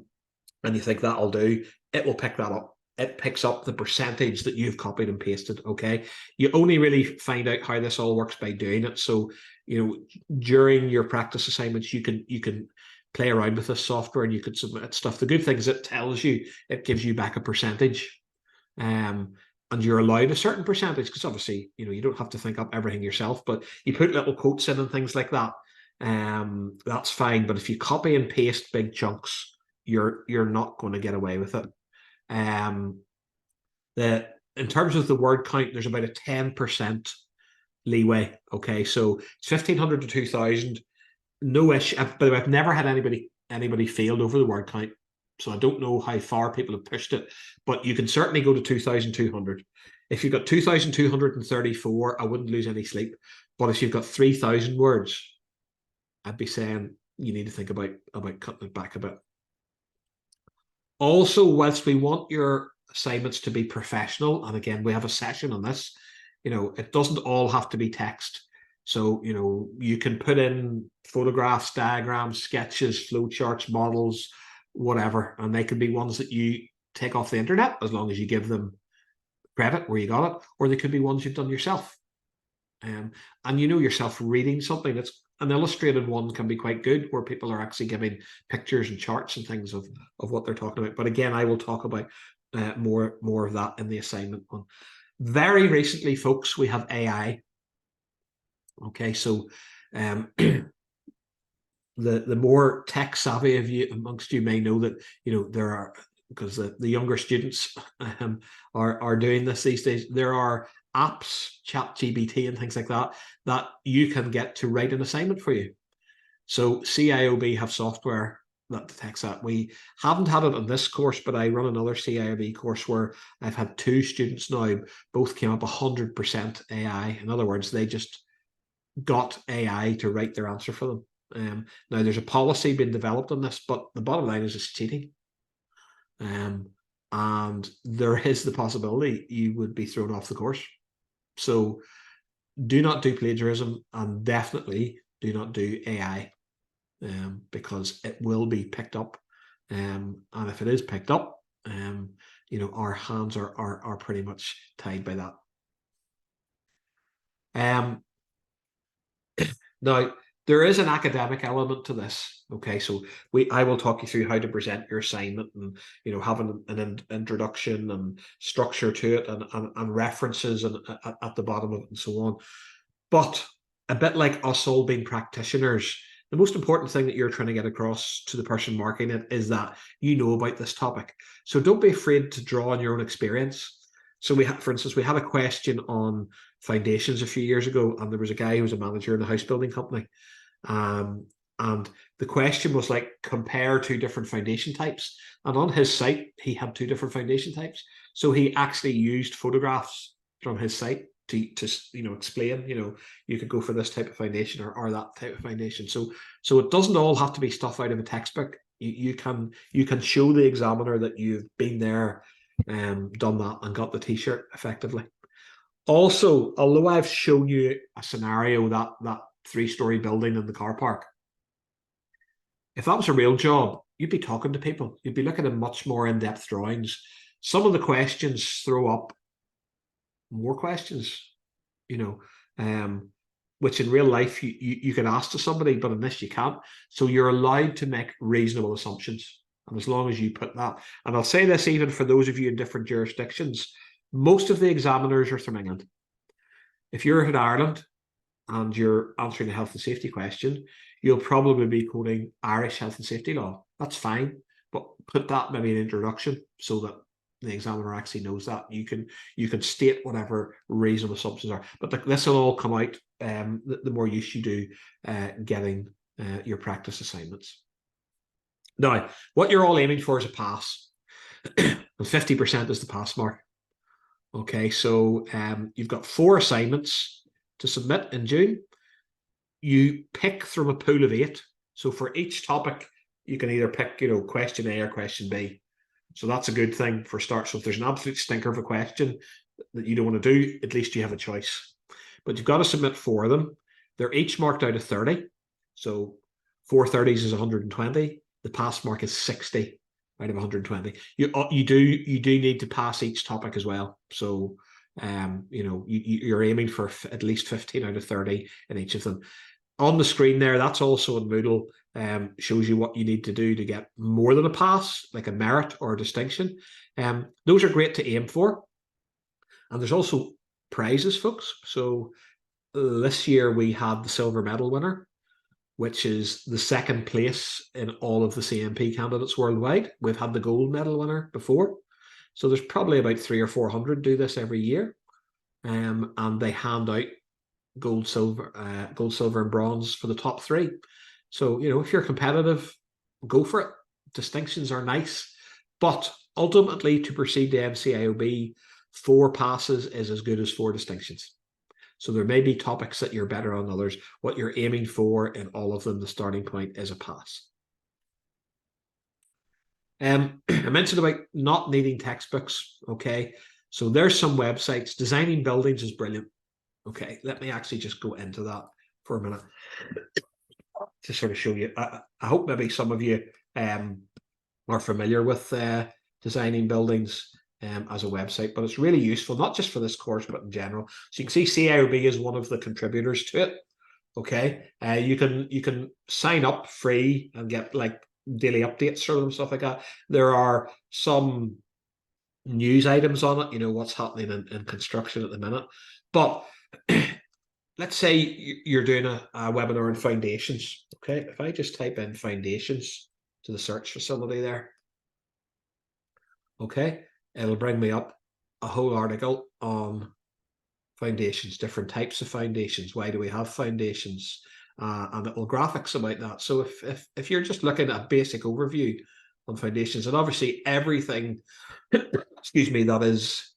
you think that'll do. It will pick that up. It picks up the percentage that you've copied and pasted, okay? You only really find out how this all works by doing it. So, during your practice assignments, you can play around with this software and you can submit stuff. The good thing is it gives you back a percentage. And you're allowed a certain percentage because obviously, you don't have to think up everything yourself, but you put little quotes in and things like that. That's fine. But if you copy and paste big chunks, you're not going to get away with it. In terms of the word count, there's about a 10% leeway. Okay, so it's 1,500 to 2,000. No issue. By the way, I've never had anybody failed over the word count. So I don't know how far people have pushed it, but you can certainly go to 2,200. If you've got 2,234, I wouldn't lose any sleep. But if you've got 3,000 words, I'd be saying you need to think about cutting it back a bit. Also, whilst we want your assignments to be professional, and again, we have a session on this, it doesn't all have to be text. So, you can put in photographs, diagrams, sketches, flowcharts, models, whatever, and they could be ones that you take off the internet as long as you give them credit where you got it, or they could be ones you've done yourself. And yourself reading something that's an illustrated one can be quite good, where people are actually giving pictures and charts and things of what they're talking about. But again, I will talk about more of that in the assignment one. Very recently, folks, we have AI. Okay, so the more tech savvy of you amongst you may know that there are, because the younger students are doing this these days, there are apps, ChatGPT and things like that you can get to write an assignment for you. So CIOB have software that detects that. We haven't had it on this course, but I run another CIOB course where I've had 2 students now, both came up 100% AI. In other words, they just got AI to write their answer for them. Now there's a policy being developed on this, but the bottom line is it's cheating. And there is the possibility you would be thrown off the course. So do not do plagiarism, and definitely do not do AI, because it will be picked up. And if it is picked up, our hands are pretty much tied by that. Now, there is an academic element to this. Okay, so I will talk you through how to present your assignment, and having an introduction and structure to it, and references and at the bottom of it and so on. But a bit like us all being practitioners, the most important thing that you're trying to get across to the person marking it is that you know about this topic. So don't be afraid to draw on your own experience. So for instance, we had a question on foundations a few years ago, and there was a guy who was a manager in a house building company. And the question was like, compare 2 different foundation types. And on his site, he had 2 different foundation types. So he actually used photographs from his site to explain, you could go for this type of foundation or that type of foundation. So it doesn't all have to be stuff out of a textbook. You can show the examiner that you've been there, done that, and got the t-shirt effectively. Also, although I've shown you a scenario, that 3-story building in the car park, if that was a real job, you'd be talking to people. You'd be looking at much more in-depth drawings. Some of the questions throw up more questions, you know, which in real life you can ask to somebody, but in this you can't. So you're allowed to make reasonable assumptions. And as long as you put that, and I'll say this even for those of you in different jurisdictions, most of the examiners are from England. If you're in Ireland and you're answering a health and safety question, you'll probably be quoting Irish health and safety law. That's fine, but put that maybe in introduction so that the examiner actually knows that. You can state whatever reasonable assumptions are, but this will all come out the more use you do getting your practice assignments. Now, what you're all aiming for is a pass, and 50% is the pass mark. Okay, so you've got 4 assignments to submit in June. You pick from a pool of 8. So for each topic, you can either pick, question A or question B. So that's a good thing for start. So if there's an absolute stinker of a question that you don't want to do, at least you have a choice. But you've got to submit 4 of them. They're each marked out of 30. So 4 30s is 120. The pass mark is 60 out of 120. You do need to pass each topic as well. So you're aiming for at least 15 out of 30 in each of them. On the screen there, that's also in Moodle, shows you what you need to do to get more than a pass, like a merit or a distinction. Those are great to aim for. And there's also prizes, folks. So this year we had the silver medal winner, which is the 2nd place in all of the CMP candidates worldwide. We've had the gold medal winner before. So there's probably about 300 or 400 do this every year. And they hand out gold, silver, and bronze for the top 3. So, if you're competitive, go for it. Distinctions are nice. But ultimately, to proceed to MCIOB, 4 passes is as good as 4 distinctions. So there may be topics that you're better on others. What you're aiming for in all of them, the starting point is a pass. I mentioned about not needing textbooks. Okay, so there's some websites. Designing Buildings is brilliant. Okay, let me actually just go into that for a minute to sort of show you. I hope maybe some of you are familiar with Designing Buildings as a website, but it's really useful, not just for this course, but in general. So you can see CIOB is one of the contributors to it. Okay, you can sign up free and get like daily updates sort of stuff like that. There are some news items on it, what's happening in construction at the minute. But let's say you're doing a webinar on foundations. Okay, if I just type in foundations to the search facility there, okay, it'll bring me up a whole article on foundations, different types of foundations. Why do we have foundations? And it will graphics about that. So if you're just looking at a basic overview on foundations, and obviously everything, excuse me, that is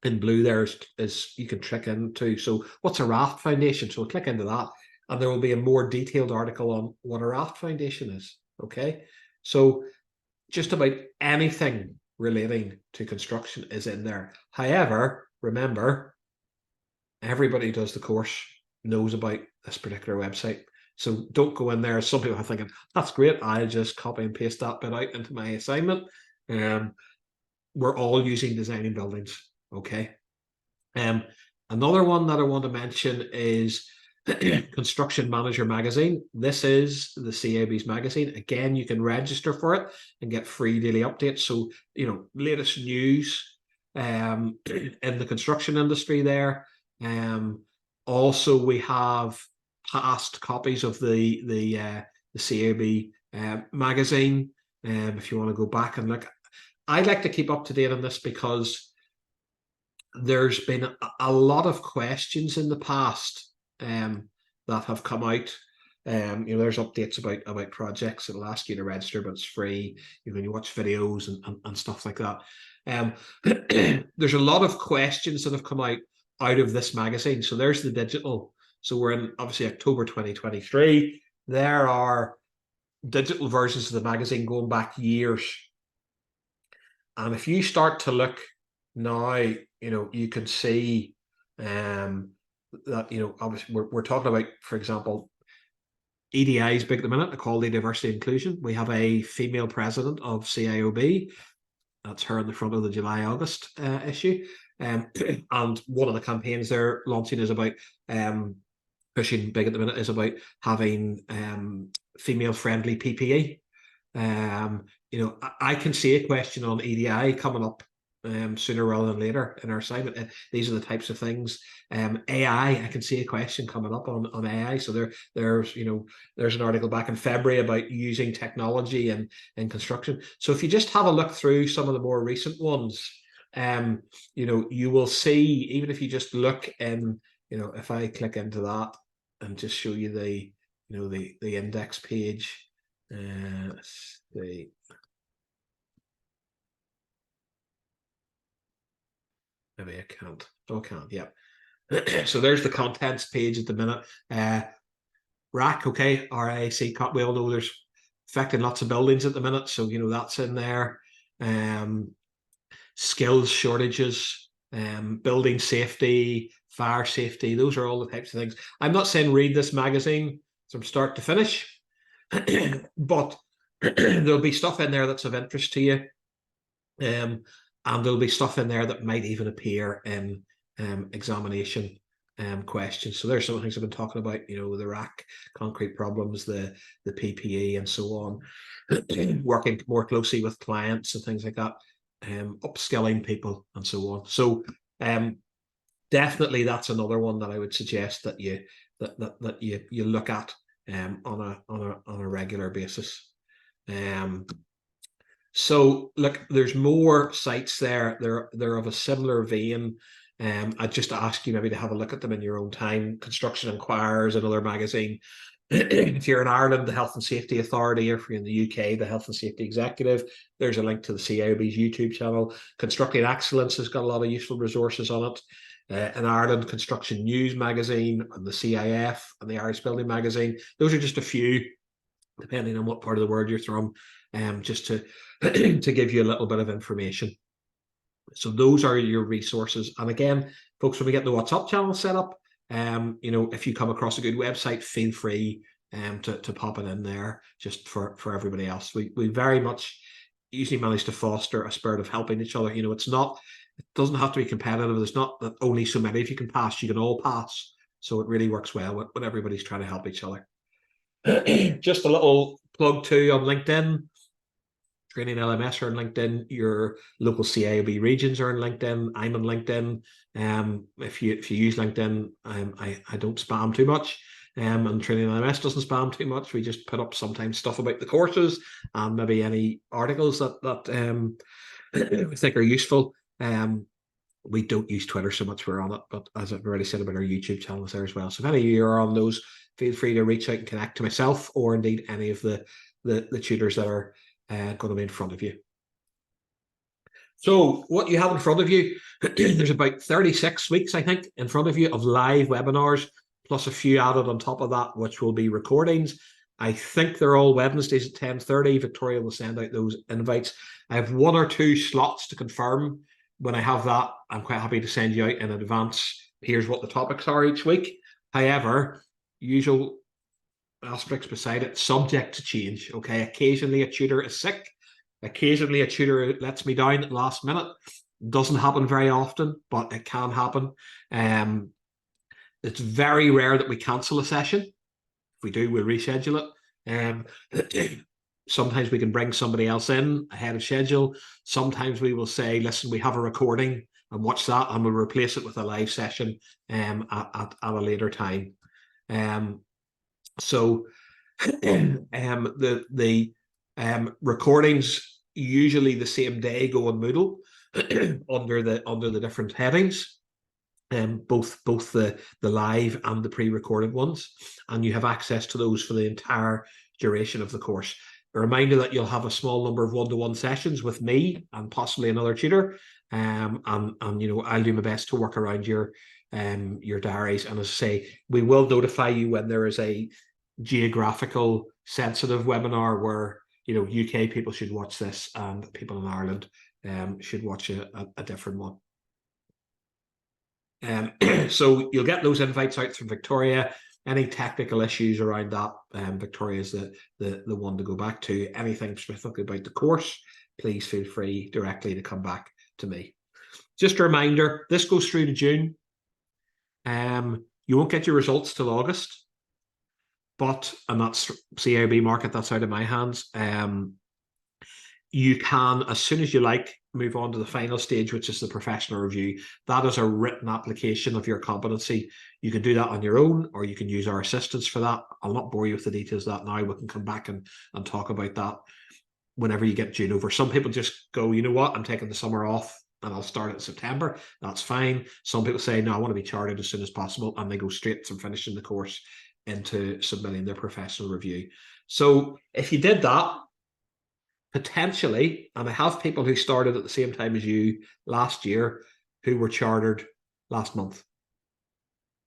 in blue there is you can click into. So what's a raft foundation? So we'll click into that, and there will be a more detailed article on what a raft foundation is. Okay, so just about anything relating to construction is in there. However, remember, everybody who does the course knows about this particular website. So don't go in there. Some people are thinking, that's great, I'll just copy and paste that bit out into my assignment. We're all using Designing Buildings. Okay. Another one that I want to mention is Construction Manager Magazine. This is the CIOB's magazine. Again, you can register for it and get free daily updates. So, latest news in the construction industry there. Also, we have past copies of the CIOB magazine. If you want to go back and look, I'd like to keep up to date on this because there's been a lot of questions in the past that have come out. There's updates about projects. It'll ask you to register, but it's free. You can watch videos and stuff like that. There's a lot of questions that have come out of this magazine. So there's the digital. So we're in obviously October 2023. There are digital versions of the magazine going back years. And if you start to look now, you can see that, obviously we're talking about, for example, EDI is big at the minute, equality, diversity, inclusion. We have a female president of CIOB. That's her in the front of the July-August issue. And one of the campaigns they're launching is about pushing big at the minute is about having female-friendly PPE. I can see a question on EDI coming up sooner rather than later in our assignment. These are the types of things. AI, I can see a question coming up on AI. So there's an article back in February about using technology in construction. So if you just have a look through some of the more recent ones, you will see, even if you just look in, if I click into that and just show you the index page. Let's see. Maybe I can't. Oh, I can't. Yeah. So there's the contents page at the minute. RAC, okay, RAC. We all know there's affecting lots of buildings at the minute, so that's in there. Skills shortages, building safety, fire safety. Those are all the types of things. I'm not saying read this magazine from start to finish, but there'll be stuff in there that's of interest to you. And there'll be stuff in there that might even appear in examination questions. So there's some of the things I've been talking about, the rack, concrete problems, the PPE and so on, working more closely with clients and things like that, upskilling people and so on. So definitely that's another one that I would suggest that you look at on a regular basis. So look, there's more sites there. They're of a similar vein. I'd just ask you maybe to have a look at them in your own time. Construction Inquirer's another magazine. If you're in Ireland, the Health and Safety Authority, or if you're in the UK, the Health and Safety Executive, there's a link to the CIOB's YouTube channel. Constructing Excellence has got a lot of useful resources on it. In Ireland, Construction News magazine and the CIF and the Irish Building magazine. Those are just a few, depending on what part of the world you're from, just to give you a little bit of information. So those are your resources. And again, folks, when we get the WhatsApp channel set up, if you come across a good website, feel free to pop it in there just for everybody else. We very much usually manage to foster a spirit of helping each other. It doesn't have to be competitive. There's not that only so many of you can pass. You can all pass. So it really works well when everybody's trying to help each other. Just a little plug too on LinkedIn. Training LMS are on LinkedIn. Your local CIOB regions are on LinkedIn. I'm on LinkedIn. If you use LinkedIn, I don't spam too much. And Training LMS doesn't spam too much. We just put up sometimes stuff about the courses and maybe any articles that we think are useful. We don't use Twitter so much. We're on it, but as I've already said about our YouTube channels there as well. So if any of you are on those, feel free to reach out and connect to myself or indeed any of the tutors that are going to be in front of you. So what you have in front of you, there's about 36 weeks, I think, in front of you of live webinars, plus a few added on top of that, which will be recordings. I think they're all Wednesdays at 10:30. Victoria will send out those invites. I have 1 or 2 slots to confirm. When I have that, I'm quite happy to send you out in advance. Here's what the topics are each week. However, usual aspects beside it, subject to change. Okay, occasionally a tutor is sick. Occasionally a tutor lets me down at the last minute. Doesn't happen very often, but it can happen. It's very rare that we cancel a session. If we do, we'll reschedule it. Sometimes we can bring somebody else in ahead of schedule. Sometimes we will say, listen, we have a recording and watch that, and we'll replace it with a live session at a later time. So the recordings usually the same day go on Moodle under the different headings. Both the live and the pre-recorded ones, and you have access to those for the entire duration of the course. A reminder that you'll have a small number of one-to-one sessions with me and possibly another tutor, and I'll do my best to work around your diaries. And as I say, we will notify you when there is a geographical sensitive webinar where UK people should watch this and people in Ireland should watch a different one. So you'll get those invites out from Victoria. any technical issues around that, Victoria is the one to go back to. Anything specifically about the course, please feel free directly to come back to me. Just a reminder, this goes through to June. You won't get your results till August, but, and that's CIB market, that's out of my hands. You can, as soon as you like, move on to the final stage, which is the professional review. That is a written application of your competency. You can do that on your own, or you can use our assistance for that. I'll not bore you with the details of that now. We can come back and talk about that whenever you get June over. Some people just go, you know what, I'm taking the summer off and I'll start in September. That's fine. Some people say, no, I want to be chartered as soon as possible, and they go straight from finishing the course into submitting their professional review. So if you did that, potentially, and I have people who started at the same time as you last year who were chartered last month.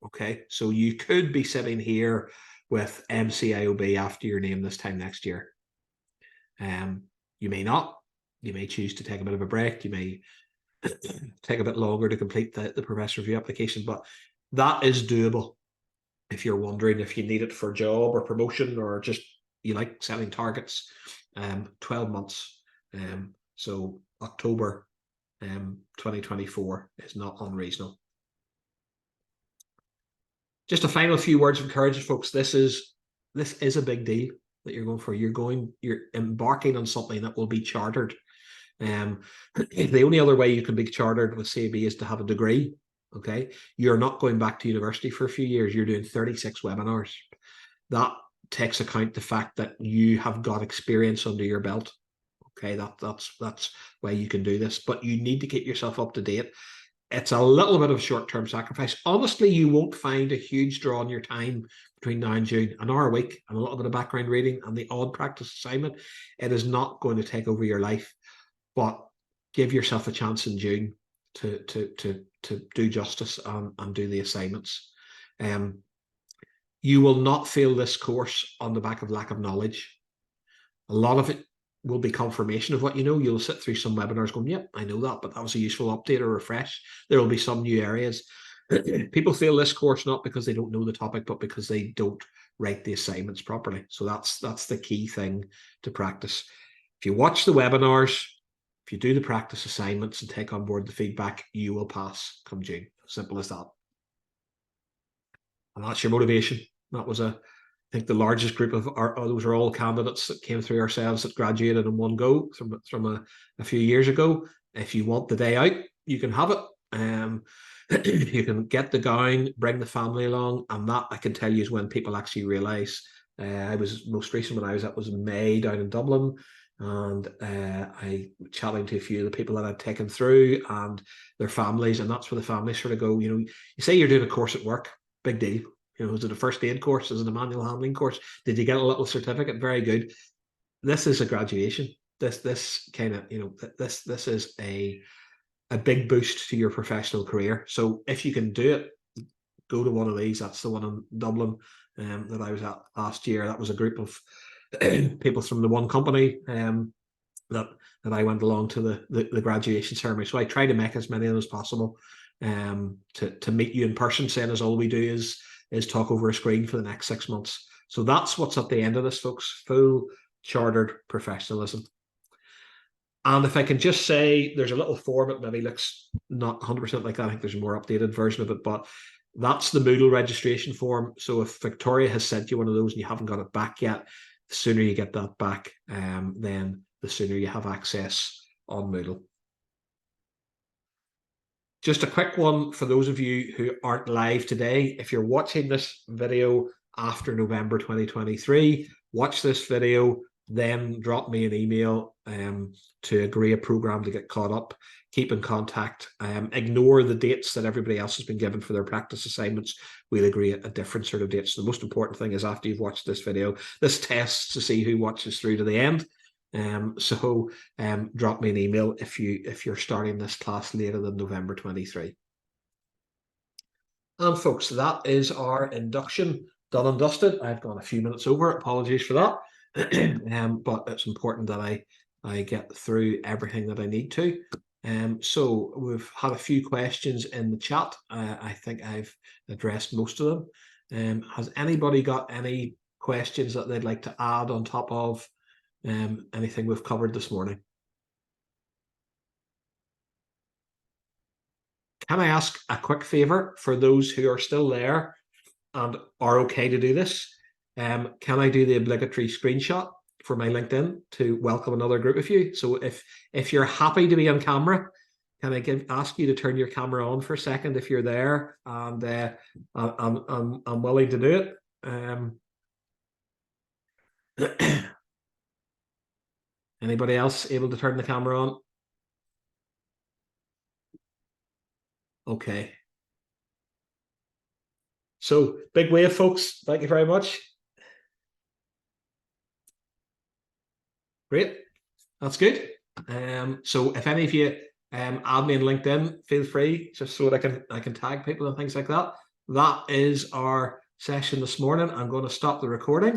Okay, so you could be sitting here with MCIOB after your name this time next year. You may not. You may choose to take a bit of a break. You may take a bit longer to complete the professional review application, but that is doable. If you're wondering if you need it for a job or promotion, or just you like setting targets, 12 months. So October 2024 is not unreasonable. Just a final few words of encouragement, folks. This is a big deal that you're going for. You're embarking on something that will be chartered. The only other way you can be chartered with CAB is to have a degree. Okay, you're not going back to university for a few years. You're doing 36 webinars. That takes account the fact that you have got experience under your belt. Okay, that's why you can do this, but you need to keep yourself up to date. It's a little bit of short-term sacrifice. Honestly, you won't find a huge draw on your time between now and June. An hour a week and a little bit of background reading and the odd practice assignment. It is not going to take over your life, but give yourself a chance in June to do justice and do the assignments. You will not fail this course on the back of lack of knowledge. A lot of it will be confirmation of what you know. You'll sit through some webinars going, yep, I know that, but that was a useful update or refresh. There will be some new areas. People fail this course not because they don't know the topic, but because they don't write the assignments properly. So that's the key thing to practice. If you watch the webinars, if you do the practice assignments and take on board the feedback, you will pass come June. Simple as that. And that's your motivation. That was I think the largest group of those are all candidates that came through ourselves that graduated in one go from a few years ago. If you want the day out, you can have it. You can get the gown, bring the family along, and that I can tell you is when people actually realise. I was most recent when I was at was in May down in Dublin, and I chatting to a few of the people that I'd taken through and their families, and that's where the families sort of go. You know, you say you're doing a course at work, big deal. You know, is it a first aid course? Is it a manual handling course? Did you get a little certificate? Very good. This is a graduation. This kind of, you know, this is a big boost to your professional career. So if you can do it, go to one of these. That's the one in Dublin that I was at last year. That was a group of people from the one company that I went along to the graduation ceremony. So I try to make as many of them as possible to meet you in person, saying as all we do is talk over a screen for the next 6 months. So that's what's at the end of this, folks. Full chartered professionalism. And if I can just say, there's a little form, it maybe looks not 100% like that. I think there's a more updated version of it, but that's the Moodle registration form. So if Victoria has sent you one of those and you haven't got it back yet, the sooner you get that back, then the sooner you have access on Moodle. Just a quick one for those of you who aren't live today. If you're watching this video after November 2023, watch this video, then drop me an email to agree a program to get caught up. Keep in contact. Ignore the dates that everybody else has been given for their practice assignments. We'll agree at a different sort of dates. The most important thing is after you've watched this video, this tests to see who watches through to the end. So drop me an email if you're starting this class later than November 23. And folks, that is our induction done and dusted. I've gone a few minutes over. Apologies for that. But it's important that I get through everything that I need to. So we've had a few questions in the chat. I think I've addressed most of them. Has anybody got any questions that they'd like to add on top of anything we've covered this morning? Can I ask a quick favor for those who are still there and are okay to do this? Can I do the obligatory screenshot for my LinkedIn to welcome another group of you? So if you're happy to be on camera, can I ask you to turn your camera on for a second if you're there? And I'm willing to do it. Anybody else able to turn the camera on? Okay. So big wave, folks. Thank you very much. Great. That's good. So if any of you add me on LinkedIn, feel free, just so that I can tag people and things like that. That is our session this morning. I'm going to stop the recording.